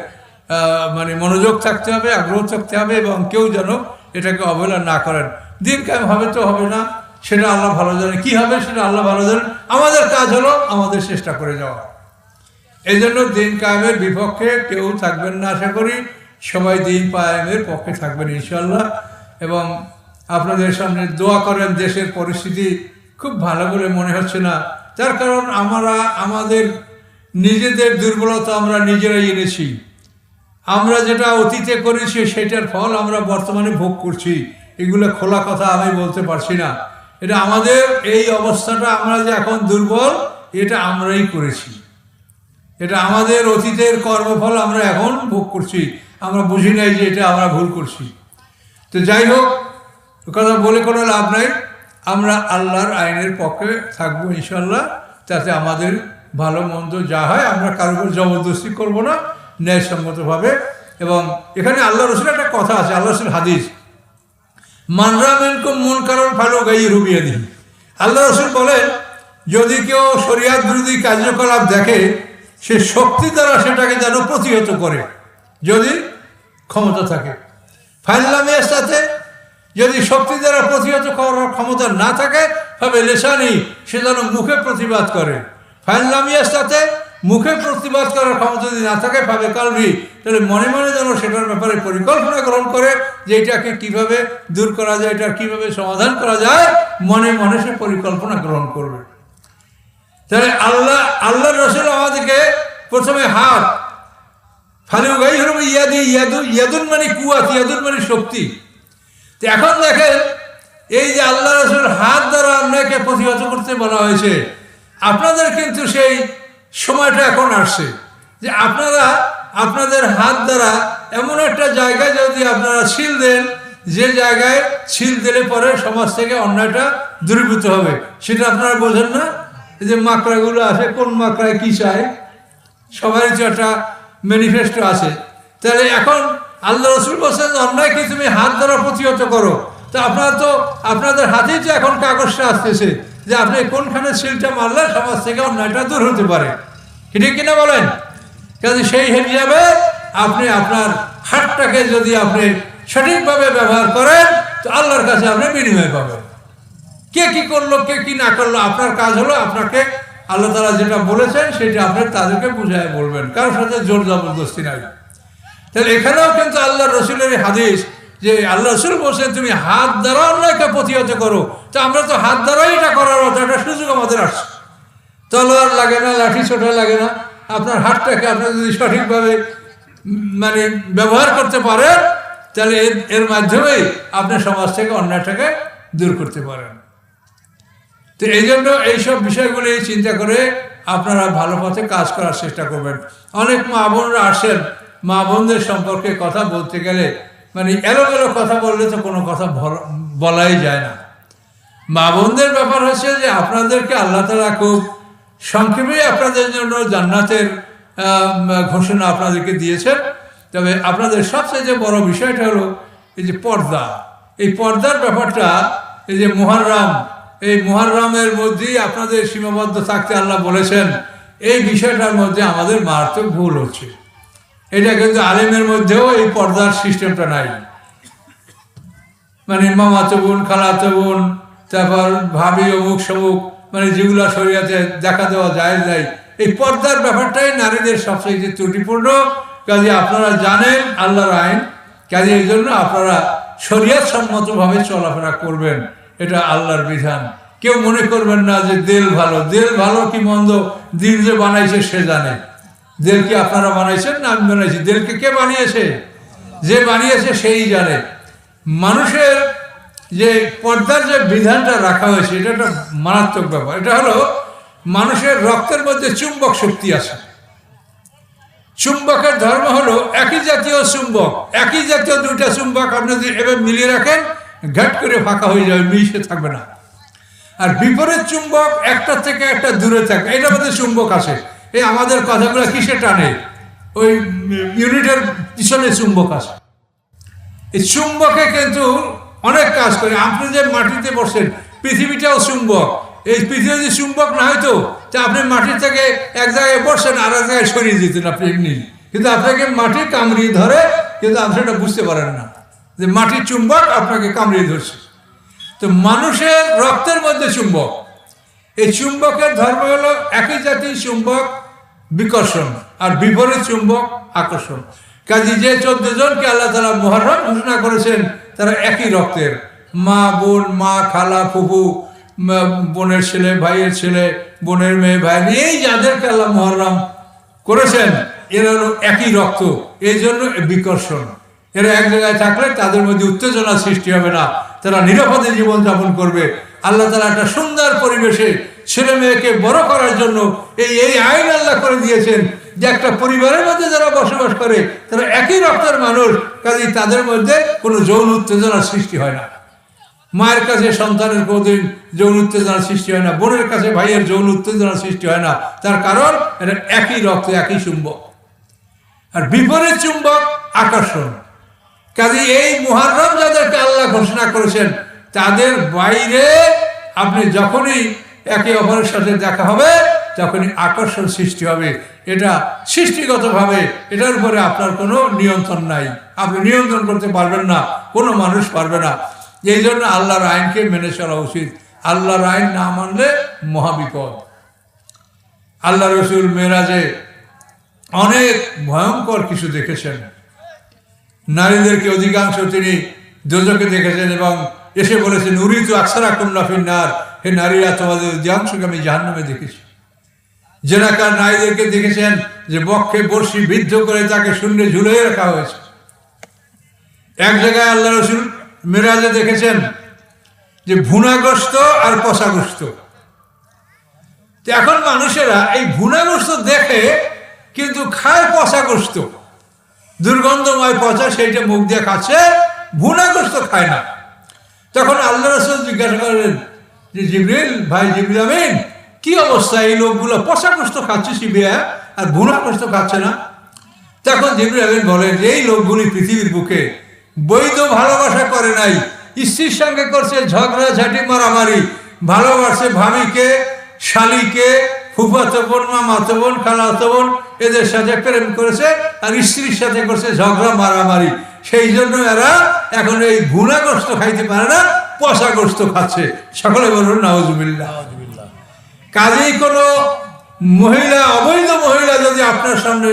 মানে মনোযোগ থাকতে হবে, আগ্রহ থাকতে হবে, এবং কেউ যেন এটাকে অবহেলা না করেন। দিন কায়েম হবে তো হবে না, সেটা আল্লাহ ভালো জানে, কি হবে সেটা আল্লাহ ভালো জানেন। আমাদের কাজ হলো আমাদের চেষ্টা করে যাওয়া। এই জন্য দিন কায়েমের বিপক্ষে কেউ থাকবেন না, আশা করি সবাই দিন কায়েমের পক্ষে থাকবেন ইনশাআল্লাহ। এবং আপনাদের সামনে দোয়া করেন। দেশের পরিস্থিতি খুব ভালো বলে মনে হচ্ছে না, তার কারণ আমরা আমাদের নিজেদের দুর্বলতা আমরা নিজেরাই এনেছি। আমরা যেটা অতীতে করেছি সেটার ফল আমরা বর্তমানে ভোগ করছি। এগুলো খোলা কথা আমি বলতে পারছি না। এটা আমাদের এই অবস্থাটা, আমরা যে এখন দুর্বল, এটা আমরাই করেছি। এটা আমাদের অতীতের কর্মফল আমরা এখন ভোগ করছি। আমরা বুঝি নাই যে এটা আমরা ভুল করছি। তো যাই হোক, কথা বলে কোনো লাভ নাই। আমরা আল্লাহর আইনের পক্ষে থাকবো ইনশাল্লাহ। তাতে আমাদের ভালো মন্দ যা হয় আমরা কারোর উপর জবরদস্তি করবো না, ন্যায়সঙ্গতভাবে। এবং এখানে আল্লাহ রসুলের একটা কথা আছে, আল্লাহ রসুল হাদিস, মানরা মিনকুম মুনকারান ফালইয়ুগাইয়িরহু বিয়াদিহি। আল্লাহ রসুল বলেন যদি কেউ শরিয়াত বিরোধী কার্যকলাপ দেখে, সে শক্তি দ্বারা সেটাকে যেন প্রতিহত করে, যদি ক্ষমতা থাকে। ফাইল্লামিয়ার সাথে যদি শক্তি দ্বারা প্রতিহত করার ক্ষমতা না থাকে, তবে লেসানি, সে যেন মুখে প্রতিবাদ করে। ফাইল্লামিয়ার সাথে মুখে প্রতিবাদ করার ক্ষমতা যদি না থাকে, ভাবে কালবি, তাহলে মনে মনে যেন সেটার ব্যাপারে পরিকল্পনা গ্রহণ করে যে এটাকে কিভাবে দূর করা যায়, এটা কিভাবে সমাধান করা যায়, মনে মনে সে পরিকল্পনা গ্রহণ করবে। তাহলে আল্লাহ রসুল আমাদেরকে প্রথমে হাত, ফালইয়ুগাইয়িরহু বিয়াদিহি, ইয়াদুন মানে কুওয়াত, ইয়াদুন মানে শক্তি। তো এখন দেখেন এই যে আল্লাহ রসুল হাত দ্বারা অন্যায়কে প্রতিহত করতে বলা হয়েছে, আপনাদের কিন্তু সেই সময়টা এখন আসছে যে আপনারা আপনাদের হাত দ্বারা এমন একটা জায়গায় যদি আপনারা ছিল দেন, যে জায়গায় ছিল দিলে পরে সমাজ থেকে অন্যায়টা দূরীভূত হবে, সেটা আপনারা বোঝেন না। এই যে মাকড়াগুলো আছে, কোন মাকড়ায় কি চায়, সবারই তো একটা ম্যানিফেস্টো আছে। তাহলে এখন আল্লাহ রসুল বলছেন অন্যায়কে তুমি হাত দ্বারা প্রতিহত করো। তো আপনাদের হাতেই তো এখন কাগজটা আসতেছে যে আপনি কোনখানে সিলটা মারলে সমাজ থেকে অন্যায়টা দূর হতে পারে, ঠিক কিনা বলেন? কাজে সেই হিসাবে আপনি আপনার হাতটাকে যদি আপনি সঠিকভাবে ব্যবহার করেন তো আল্লাহর কাছে আপনি বিনিময় পাবেন। কে কি করলো কে কি না করলো, আপনার কাজ হলো আপনাকে আল্লাহ তাআলা যেটা বলেছেন সেটা আপনি তাদেরকে বুঝায় বলবেন, কারোর সাথে জোর জবরদস্তি নাই। তাহলে এখানেও কিন্তু আল্লাহ রসুলের হাদিস যে আল্লাহ রসুল বলছেন তুমি হাত দ্বারা অন্যায়কে প্রতিহত করো, তো আমরা তো হাত দ্বারাই এটা করার মতো একটা সুযোগ আমাদের আসছে। তলোয়ার লাগে না, লাঠি ছোটা লাগে না, আপনার হাতটাকে আপনি যদি সঠিকভাবে মানে ব্যবহার করতে পারেন তাহলে এর মাধ্যমেই আপনি সমাজ থেকে অন্যায়টাকে দূর করতে পারেন। তো এই জন্য এইসব বিষয়গুলি চিন্তা করে আপনারা ভালো পথে কাজ করার চেষ্টা করবেন। অনেক মা বোনরা আসেন, মা বোনদের সম্পর্কে কথা বলতে গেলে মানে এলোমেলো কথা বললে তো কোনো কথা বলাই যায় না। মা বোনদের ব্যাপার হচ্ছে যে আপনাদেরকে আল্লাহ তাআলা খুব সংক্ষেপে আপনাদের জন্য জান্নাতের ঘোষণা আপনাদেরকে দিয়েছেন। তবে আপনাদের সবচেয়ে বড় বিষয়টা হলো এই যে পর্দা। এই পর্দার ব্যাপারটা এই যে মুহররম, এই মুহররমের মধ্যেই আপনাদের সীমাবদ্ধ থাকতে আল্লাহ বলেছেন। এই বিষয়টার মধ্যে আমাদের মারাত্মক ভুল হচ্ছে। এটা কিন্তু আলেমের মধ্যেও এই পর্দার সিস্টেমটা নাই। মানে মামাতো বোন, খালাতো বোন, তারপর ভাবি, অমুক সমুক, মানে যেগুলো শরীয়তে দেখা দেওয়া যায় নাই, এই পর্দার ব্যাপারটাই নারীদের সবচেয়ে ত্রুটিপূর্ণ। কাজে আপনারা জানেন আল্লাহর আইন, কাজে এই জন্য আপনারা শরীয়ত সম্মতভাবে চলাফেরা করবেন, এটা আল্লাহর বিধান। কেউ মনে করবেন না যে দেল ভালো, দেল ভালো কি মন্দ দিল যে বানাইছে সে জানে। দেল কি আপনারা বানাইছেন না আমি বানাইছি? দেলকে কে বানিয়েছে? যে বানিয়েছে সেই জানে। মানুষের যে পর্দার যে বিধানটা রাখা হয়েছে এটা একটা মারাত্মক ব্যাপার। এটা হলো মানুষের রক্তের মধ্যে চুম্বক শক্তি আছে। চুম্বকের ধর্ম হলো একই জাতীয় চুম্বক, একই জাতীয় দুইটা চুম্বক আপনি যদি এবার মিলিয়ে রাখেন ঘাট করে ফাঁকা হয়ে যাবে, মিশে থাকবে না। আর বিপরীত চুম্বক একটা থেকে একটা দূরে থাকবে, এটার মধ্যে চুম্বক আছে। এই আমাদের কথাগুলো কিসে টানে? ওই ইউনিটের পিছনে চুম্বক আছে। এই চুম্বকে কিন্তু অনেক কাজ করে। আপনি যে মাটিতে বসেন পৃথিবীটাও চুম্বক। এই পৃথিবী যদি চুম্বক না হয়তো তা আপনি মাটি থেকে এক জায়গায় বসেন আর এক জায়গায় সরিয়ে দিতেন আপনি এমনি, কিন্তু আপনাকে মাটি কামড়িয়ে ধরে, কিন্তু আপনি সেটা বুঝতে পারেন না যে মাটির চুম্বক আপনাকে কামড়িয়ে ধরছে। তো মানুষের রক্তের মধ্যে চুম্বক, এই চুম্বকের ধর্ম হলো একই জাতীয় চুম্বক বিকর্ষণ আর বিপরীত চুম্বক আকর্ষণ। কাজে যে 14 জনকে আল্লাহ তাআলা মুহররম ঘোষণা করেছেন তারা একই রক্তের, মা বোন, মা খালা ফুফু, বোনের ছেলে ভাইয়ের ছেলে, বোনের মেয়ে ভাই, এই যাদেরকে আল্লাহ মুহররম করেছেন এরা হলো একই রক্ত। এই জন্য বিকর্ষণ। এরা এক জায়গায় থাকলে তাদের মধ্যে উত্তেজনা সৃষ্টি হবে না, তারা নিরাপদে জীবনযাপন করবে। আল্লাহ তাআলা একটা সুন্দর পরিবেশে ছেলে মেয়েকে বড় করার জন্য এই আইন আল্লাহ করে দিয়েছেন যে একটা পরিবারের মধ্যে যারা বসবাস করে তারা একই রক্তের মানুষ, কাজেই তাদের মধ্যে কোনো যৌন উত্তেজনার সৃষ্টি হয় না। মায়ের কাছে সন্তানের কোনোদিন যৌন উত্তেজনার সৃষ্টি হয় না, বোনের কাছে ভাইয়ের যৌন উত্তেজনার সৃষ্টি হয় না। তার কারণ এটা একই রক্ত, একই চুম্বক। আর বিপরীত চুম্বক আকর্ষণ। কাজে এই মুহররম যাদেরকে আল্লাহ ঘোষণা করেছেন তাদের বাইরে আপনি যখনই একে অপরের সাথে দেখা হবে তখনই আকর্ষণ সৃষ্টি হবে। এটা সৃষ্টিগতভাবে, এটার উপরে আপনার কোনো নিয়ন্ত্রণ নাই, আপনি নিয়ন্ত্রণ করতে পারবেন না, কোনো মানুষ পারবে না। এই জন্য আল্লাহর আইনকে মেনে চলা উচিত। আল্লাহর আইন না মানলে মহাবিপদ। আল্লাহ রসুল মেরাজে অনেক ভয়ঙ্কর কিছু দেখেছেন। নারীদেরকে অধিকাংশ তিনি দোজখে দেখেছেন এবং এসে বলেছেন উরিতু আকসারাকুম ফিন্নার, হে নারীরা তোমাদের অধিকাংশকে আমি জাহান্নামে দেখেছি। জেনাকার নারীদেরকে দেখেছেন যে বক্ষে বর্ষি বিদ্ধ করে তাকে শূন্যে ঝুলিয়ে রাখা হয়েছে। এক জায়গায় আল্লাহ রসুল মেরাজে দেখেছেন যে ভুনাগ্রস্ত আর পচাগ্রস্ত। এখন মানুষেরা এই ভুনাগ্রস্ত দেখে কিন্তু খায় পচাগ্রস্ত, দুর্গন্ধময় পচা সেইটা মুখ দিয়ে খাচ্ছে, ভুনাগ্রস্ত খায় না। তখন আল্লাহ রাসূল জিজ্ঞাসা করলেন যে জিবরিল ভাই, জিবরিল আমিন, কি অবস্থা, এই লোকগুলো পচাগ্রস্ত খাচ্ছে শিবিয়া আর ভুনাগ্রস্ত খাচ্ছে না? তখন জিবরিল আমিন বলেন যে এই লোকগুলি পৃথিবীর বুকে বৈধ ভালোবাসা করে নাই, স্ত্রীর সঙ্গে করছে ঝগড়া ঝাঁটি মারামারি, ভালোবাসে ভাবিকে, শালিকে, ফুফাতো বোন, মামাতো বোন, খালাতো বোন এদের সাথে প্রেম করেছে আর স্ত্রীর সাথে করছে ঝগড়া মারামারি। সেই জন্য এরা এখন এই ভুনা গোস্ত খাইতে পারে না, পচা গোস্ত খাচ্ছে। সকলে বলুন নাউজুবিল্লাহ। কাজেই কোনো মহিলা, অবৈধ মহিলা যদি আপনার সামনে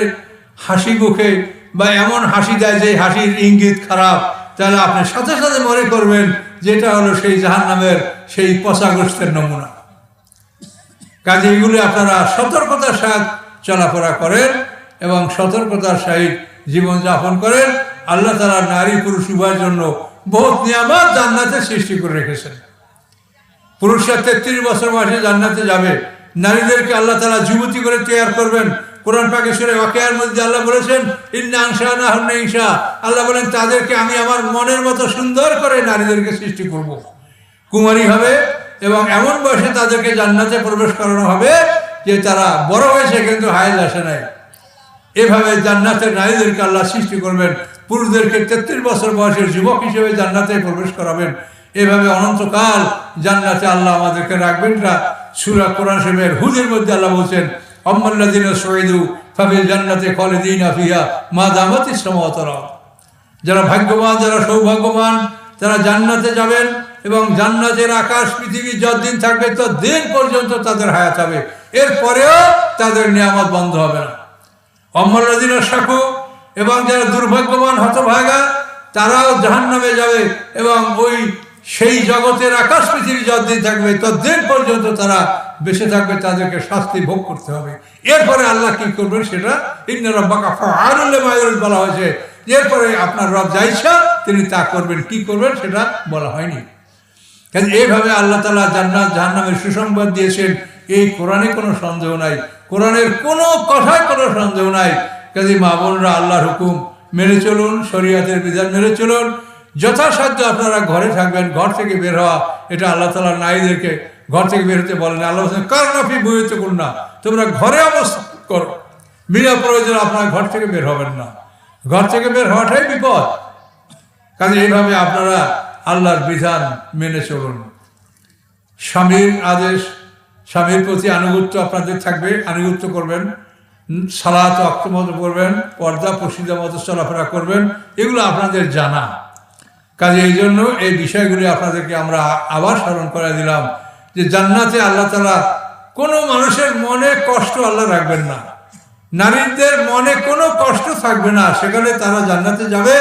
হাসি মুখে বা এমন হাসি দেয় যে হাসির ইঙ্গিত খারাপ, তাহলে আপনি সাথে সাথে মনে করবেন যেটা হলো সেই জাহান্নামের সেই পচা গোস্তের নমুনা। কাজে এগুলি আপনারা সতর্কতার সাথে চলাফেরা করেন এবং সতর্কতার সহিত জীবনযাপন করেন। আল্লাহ তাআলা নারী পুরুষ উভয়ের জন্য বহুত নিয়ামত জান্নাতে সৃষ্টি করে রেখেছেন। পুরুষরা 33 বছর বয়সে জান্নাতে যাবে, নারীদেরকে আল্লাহ তাআলা যুবতী করে তৈরি করবেন। কোরআন পাকে সূরা ওয়াকিয়ার মধ্যে আল্লাহ বলেছেন ইন্না আনশানাহুন্না ইনশা, আল্লাহ বলেন তাদেরকে আমি আমার মনের মতো সুন্দর করে নারীদেরকে সৃষ্টি করব। কুমারী হবে এবং এমন বয়সে তাদেরকে জান্নাতে প্রবেশ করানো হবে যে তারা বড় হয়েছে কিন্তু হায়েজ আসে নাই। এভাবে জান্নাতের নারীদেরকে আল্লাহ সৃষ্টি করবেন। পুরুষদেরকে 33 বছর বয়সের যুবক হিসেবে জান্নাতে প্রবেশ করাবেন। এভাবে অনন্তকাল জান্নাতে আল্লাহ আমাদেরকে রাখবেন। সূরা কোরআন শরীফের হুদের মধ্যে আল্লাহ বলছেন আম্মাল্লাযিনা সুইদু ফাফিল জান্নাতি খালিদিনা ফিহা মা দামাতিস সামাওয়াতু ওয়াল আরদ। যারা ভাগ্যবান, যারা সৌভাগ্যবান, তারা জান্নাতে যাবেন এবং জান্নাতের আকাশ পৃথিবী যতদিন থাকবে ততদিন পর্যন্ত তাদের হায়াত হবে, এরপরেও তাদের নিয়ামত বন্ধ হবে না। আম্মাল্লাযিনা শাকু, এবং যারা দুর্ভাগ্যবান হতভাগা তারাও জাহান্নামে যাবে এবং ওই সেই জগতের আকাশ পৃথিবী যতদিন থাকবে ততদিন পর্যন্ত তারা বেঁচে থাকবে, তাদেরকে শাস্তি ভোগ করতে হবে। এরপরে আল্লাহ কি করবেন সেটা ইন্না রাব্বাকা ফাআলুল লিমা ইউরিদ বলা হয়েছে। এরপরে আপনার রব যা ইচ্ছা তিনি তা করবেন, কি করবেন সেটা বলা হয়নি। কাজে এইভাবে আল্লাহ তাআলা জান্নাত জাহান্নামের সুসংবাদ দিয়েছেন। এই কোরআনে কোনো সন্দেহ নাই, কোরআনের কোনো কথায় কোনো সন্দেহ নাই। কাজে মা বোনরা আল্লাহর হুকুম মেনে চলুন, শরীয়তের বিধান মেনে চলুন। যথাসাধ্য আপনারা ঘরে থাকবেন, ঘর থেকে বের হওয়া এটা আল্লাহ তাআলা নারীদেরকে ঘর থেকে বের হতে বলেন। আল্লাহ বলছেন কারনা ফি বুয়ুতিকুন্না, তোমরা ঘরে অবস্থান করো, বিনা প্রয়োজনে আপনারা ঘর থেকে বের হবেন না। ঘর থেকে বের হওয়াটাই বিপদ। কাজে এইভাবে আপনারা আল্লাহর বিধান মেনে চলুন। স্বামীর আদেশ, স্বামীর প্রতি আনুগত্য আপনাদের থাকবে, আনুগত্য করবেন। সালাত ওয়াক্ত মতো করবেন, পর্দা পর্দা মতো চলাফেরা করবেন, এগুলো আপনাদের জানা। কাজে এই জন্য এই বিষয়গুলি আপনাদেরকে আমরা আবার স্মরণ করে দিলাম যে জান্নাতে আল্লাহ তাআলা কোনো মানুষের মনে কষ্ট আল্লাহ রাখবেন না, নারীদের মনে কোনো কষ্ট থাকবে না। সেখানে তারা জান্নাতে যাবে।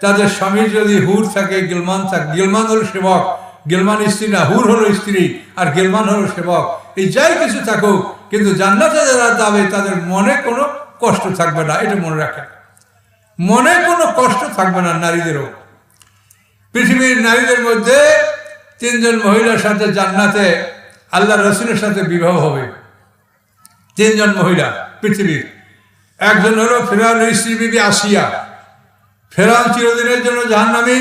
তাদের স্বামী যদি হুর থাকে, গিলমান থাকে, গিলমান হলো সেবক, গিলমান স্ত্রী না, হুর হলো স্ত্রী আর গিলমান হলো সেবক, এই যাই কিছু থাকুক, কিন্তু জান্নাতে যারা যাবে তাদের মনে কোনো কষ্ট থাকবে না। এটা মনে রাখেন, মনে কোনো কষ্ট থাকবে না নারীদেরও। পৃথিবীর নারীদের মধ্যে 3 জন মহিলার সাথে জান্নাতে আল্লাহ রসুলের সাথে বিবাহ হবে। 3 জন মহিলা পৃথিবীর। একজন হলো ফেরাউনের স্ত্রী বিবি আসিয়া, ফেরাউন চিরদিনের জন্য জাহান্নামী,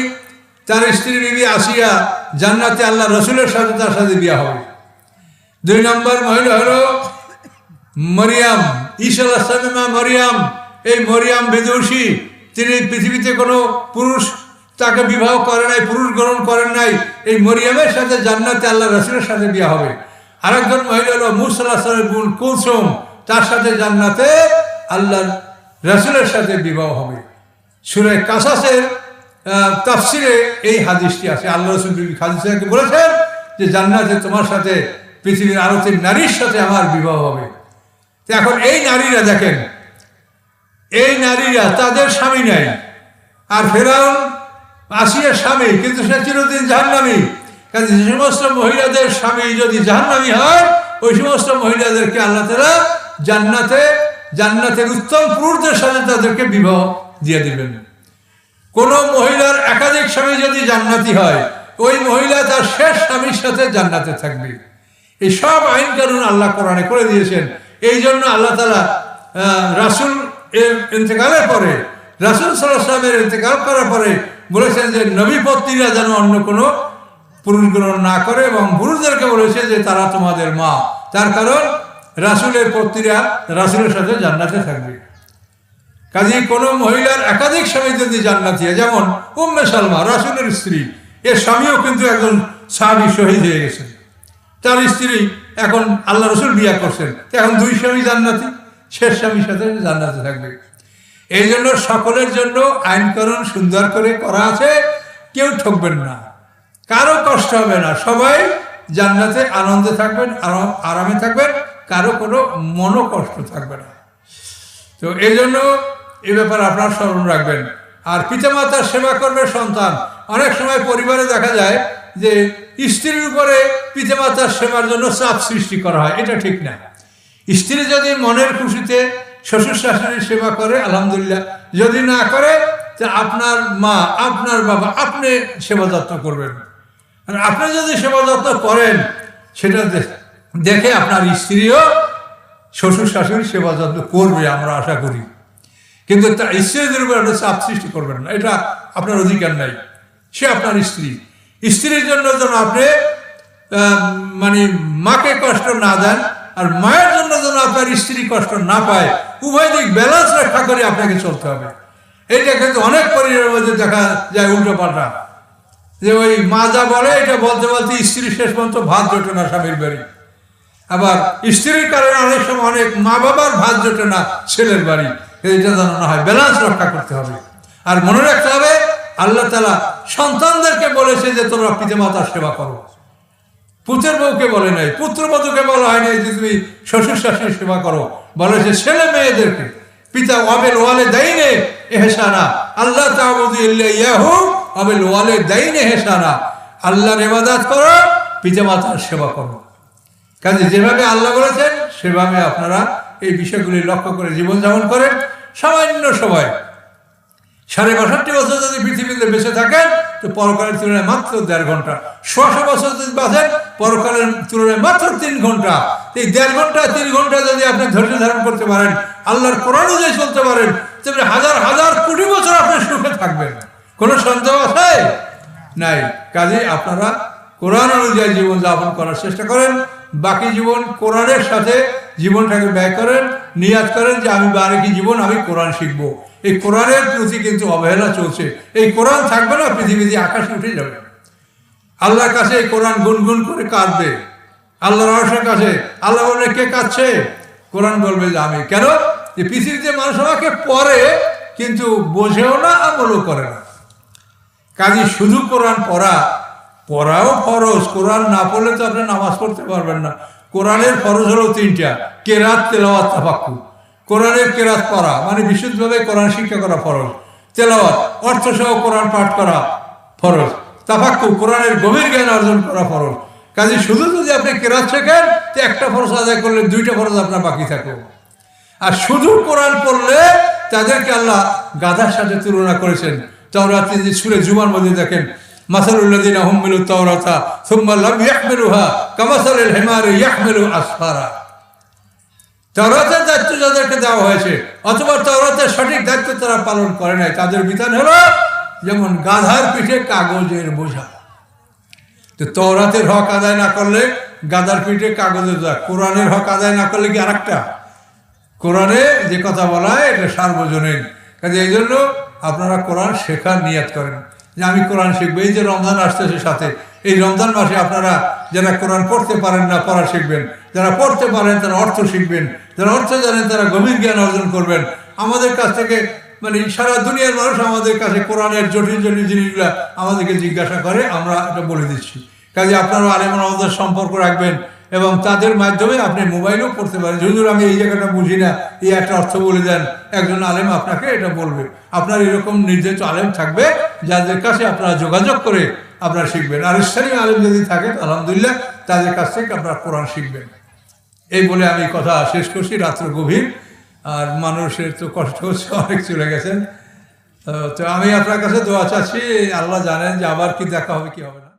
তার স্ত্রী বিবি আসিয়া জান্নাতে আল্লাহ রসুলের সাথে তার সাথে বিয়ে হবে। 2 নম্বর মহিলা হলো মরিয়াম, ঈসা আলাইহিস সালামের মা মরিয়াম। এই মরিয়াম বিদুষী, তিনি পৃথিবীতে কোনো পুরুষ তাকে বিবাহ করে নাই, পুরুষ গ্রহণ করেন নাই। এই মরিয়ামের সাথে জান্নাতে আল্লাহ রসুলের সাথে বিয়ে হবে। আরেকজন মহিলা হলো মূসা আলাইহিস সালামের বোন কুলসুম, তার সাথে জান্নাতে আল্লাহ রসুলের সাথে বিবাহ হবে। সূরা কাসাসের তাফসিরে এই হাদিসটি আছে। আল্লাহ রসুল হাদিসকে বলেছেন যে জান্নাতে তোমার সাথে পৃথিবীর আরো 3 নারীর সাথে আমার বিবাহ হবে। এখন এই নারীরা দেখেন, এই নারীরা তাদের স্বামী নাই, আর ফেরাউন আসিয়ার স্বামী, কিন্তু সে চিরদিন জাহান্নামী। কাজে যে সমস্ত মহিলাদের স্বামী যদি জাহান্নামী হয়, ওই সমস্ত মহিলাদেরকে আল্লাহ তাআলা জান্নাতের উত্তম পুরুষদের সাথে তাদেরকে বিবাহ দিয়ে দিবেন। কোন মহিলার একাধিক স্বামী যদি জান্নাতি হয়, ওই মহিলা তার শেষ স্বামীর সাথে জান্নাতে থাকবে। এই সব আইন কানুন আল্লাহ কোরআনে করে দিয়েছেন। এই জন্য আল্লাহ তাআলা রাসূল এর ইন্তেকালের পরে, রাসূল সাল্লাল্লাহু আলাইহি ওয়াসাল্লামের ইন্তেকাল করার পরে বলেছেন যে নবী পত্নীরা যেন অন্য কোনো পুরুষ গ্রহণ না করে, এবং পুরুষদেরকে বলেছে যে তারা তোমাদের মা। তার কারণ রাসূলের পত্নীরা রাসূলের সাথে জান্নাতে থাকবে। কাজেই কোনো মহিলার একাধিক স্বামী যদি জান্নাতি হয়, যেমন উম্মে সালমা রাসূলের স্ত্রী, এর স্বামীও কিন্তু একজন সাহাবী শহীদ হয়ে গেছেন, তার স্ত্রী এখন আল্লাহ রসুল বিয়া করছেন, এখন দুই স্বামী জান্নাতি, শেষ স্বামীর সাথে জান্নাতে থাকবে। এই জন্য সকলের জন্য আইনকরণ সুন্দর করে করা আছে, কেউ ঠকবেন না, কারো কষ্ট হবে না, সবাই জান্নাতে আনন্দে থাকবেন, আরামে থাকবেন, কারো কোনো মনোকষ্ট থাকবে না। তো এই জন্য এ ব্যাপারে আপনার স্মরণ রাখবেন। আর পিতামাতার সেবা করবে সন্তান। অনেক সময় পরিবারে দেখা যায় যে স্ত্রীর উপরে পিতামাতার সেবার জন্য চাপ সৃষ্টি করা হয়, এটা ঠিক না। স্ত্রী যদি মনের খুশিতে শ্বশুর শাশুড়ির সেবা করে আলহামদুলিল্লাহ, যদি না করে যে আপনার মা, আপনার বাবা, আপনি সেবা যত্ন করবেন। আর আপনি যদি সেবা যত্ন করেন সেটা দেখে আপনার স্ত্রীও শ্বশুর শাশুড়ির সেবা যত্ন করবে, আমরা আশা করি। কিন্তু তার স্ত্রীদের উপর আপনি চাপ সৃষ্টি করবেন না, এটা আপনার অধিকার নাই। সে আপনার স্ত্রী, স্ত্রীর জন্য যেন আপনি মানে মাকে কষ্ট না দেন, আর মায়ের জন্য যেন আপনার স্ত্রী কষ্ট না পায়, উভয় দিক ব্যালেন্স রক্ষা করে আপনাকে চলতে হবে। এইটা কিন্তু অনেক পরিবারের মধ্যে দেখা যায় উল্টো পাল্টা, যে ওই মা যা বলে এটা বলতে বলতে স্ত্রী শেষ পর্যন্ত ভাত জোটে না স্বামীর বাড়ি, আবার স্ত্রীর কারণে অনেক সময় অনেক মা বাবার ভাত জোটে না ছেলের বাড়ি। এইটা যেন না হয়, ব্যালেন্স রক্ষা করতে হবে। আর মনে রাখতে হবে আল্লাহ তাআলা সন্তানদেরকে বলেছে যে তোমরা পিতামাতার সেবা করো, পুত্রের বউকে বলে নাই, পুত্রবধূকে বলা হয়নি যে তুমি শ্বশুর শাশুড়ির সেবা করো, বলেছে ছেলে মেয়েদেরকে। পিতা ওয়াবিল ওয়ালিদাইনি ইহসানা, আল্লাহ তা'বুদু ইল্লা ইয়াহু ওয়াবিল ওয়ালিদাইনি ইহসানা, আল্লাহর ইবাদত করো, পিতামাতার সেবা করো। কাজে যেভাবে আল্লাহ বলেছেন সেভাবে আপনারা এই বিষয়গুলি লক্ষ্য করে জীবনযাপন করেন। সামান্য সময় ৬৫ বছর যদি পৃথিবীতে বেঁচে থাকেন তো পরকালের তুলনায় মাত্র ১.৫ ঘন্টা, ১০০ বছর যদি বাঁচেন পরকালের তুলনায় মাত্র ৩ ঘন্টা। এই ১.৫ ঘন্টা ৩ ঘন্টা যদি আপনি ধৈর্য ধারণ করতে পারেন, আল্লাহর কোরআন অনুযায়ী চলতে পারেন, তবে হাজার হাজার কোটি বছর আপনি সুখে থাকবেন, কোনো সন্দেহ আছে নাই। কাজে আপনারা কোরআন অনুযায়ী জীবনযাপন করার চেষ্টা করেন। বাকি জীবন কোরআনের সাথে জীবনটাকে ব্যয় করেন, নিয়াত করেন যে আমি বাকি জীবন আমি কোরআন শিখবো। এই কোরআনের প্রতি কিন্তু অবহেলা চলছে। এই কোরআন থাকবে না, পৃথিবীতে আকাশে উঠে যাবে। আল্লাহর কাছে এই কোরআন গুনগুন করে কাঁদবে, আল্লাহর আরশের কাছে। আল্লাহ বলবে কে কাঁদছে? কোরআন বলবে যে আমি। কেন? যে পৃথিবীতে মানুষ আমাকে পড়ে কিন্তু বোঝেও না, আমলও করে না। কাজে শুধু কোরআন পড়াও ফরজ। কোরআন না পড়লে তো আপনি নামাজ পড়তে পারবেন না। কোরআনের ফরজ হলো ৩টা: কেরাত, তেলাওয়াত, তাফাক্কুর। কোরআনের কেরাত পড়া মানে বিশুদ্ধভাবে কোরআন শিক্ষা করা ফরজ। তেলাওয়াত অর্থসহ কোরআন পাঠ করা ফরজ। তাফাক্কুর কোরআনের গভীর জ্ঞান অর্জন করা ফরজ। কাজে শুধু যদি আপনি কেরাত শেখেন তো একটা ফরজ আদায় করলে 2টা ফরজ আপনার বাকি থাকে। আর শুধু কোরআন পড়লে তাদেরকে আল্লাহ গাধার সাথে তুলনা করেছেন। তাওরাতে যে সূরা জুমার মধ্যে দেখেন, মাসালুল্লাযিনা হুমিলুত তাওরাতা সুম্মা লাম ইয়াহমিলুহা কামাসালিল হিমারি ইয়াহমিলু আসফারা। তাওরাতের দায়িত্ব যাদেরকে দেওয়া হয়েছে অথবা তাওরাতের সঠিক দায়িত্ব তারা পালন করে নাই, তাদের বিধান হলো যেমন গাধার পিঠে কাগজের বোঝা। তো তাওরাতের হক আদায় না করলে গাধার পিঠে কাগজের বোঝা। কোরআনের হক আদায় না করলে কি আরেকটা? কোরআনে যে কথা বলা হয় এটা সার্বজনীন। কাজে এই জন্য আপনারা কোরআন শেখার নিয়াত করেন যে আমি কোরআন শিখবো। এই যে রমজান আসতেছে সাথে, এই রমজান মাসে আপনারা যারা কোরআন পড়তে পারেন না পড়া শিখবেন, যারা পড়তে পারেন তারা অর্থ শিখবেন, যারা অর্থ জানেন তারা গভীর জ্ঞান অর্জন করবেন। আমাদের কাছ থেকে মানে সারা দুনিয়ার মানুষ আমাদের কাছে কোরআনের জটিল জটিল জিনিসগুলা আমাদেরকে জিজ্ঞাসা করে, আমরা এটা বলে দিচ্ছি। কাজে আপনারা আলেমরা আমাদের সম্পর্ক রাখবেন এবং তাদের মাধ্যমে আপনি মোবাইলেও পড়তে পারেন। হুজুর আমি এই জায়গাটা বুঝি না, এই একটা অর্থ বলে দেন, একজন আলেম আপনাকে এটা বলবে। আপনার এরকম নির্দিষ্ট আলেম থাকবে যাদের কাছে আপনারা যোগাযোগ করে আপনারা শিখবেন। আর স্থানীয় আলেম যদি থাকে আলহামদুলিল্লাহ তাদের কাছ থেকে আপনারা কোরআন শিখবেন। এই বলে আমি কথা শেষ করছি। রাত্র গভীর, আর মানুষের তো কষ্ট হচ্ছে, অনেক চলে গেছেন। তো আমি আপনার কাছে দোয়া চাচ্ছি, আল্লাহ জানেন যে আবার কি দেখা হবে কি হবে না।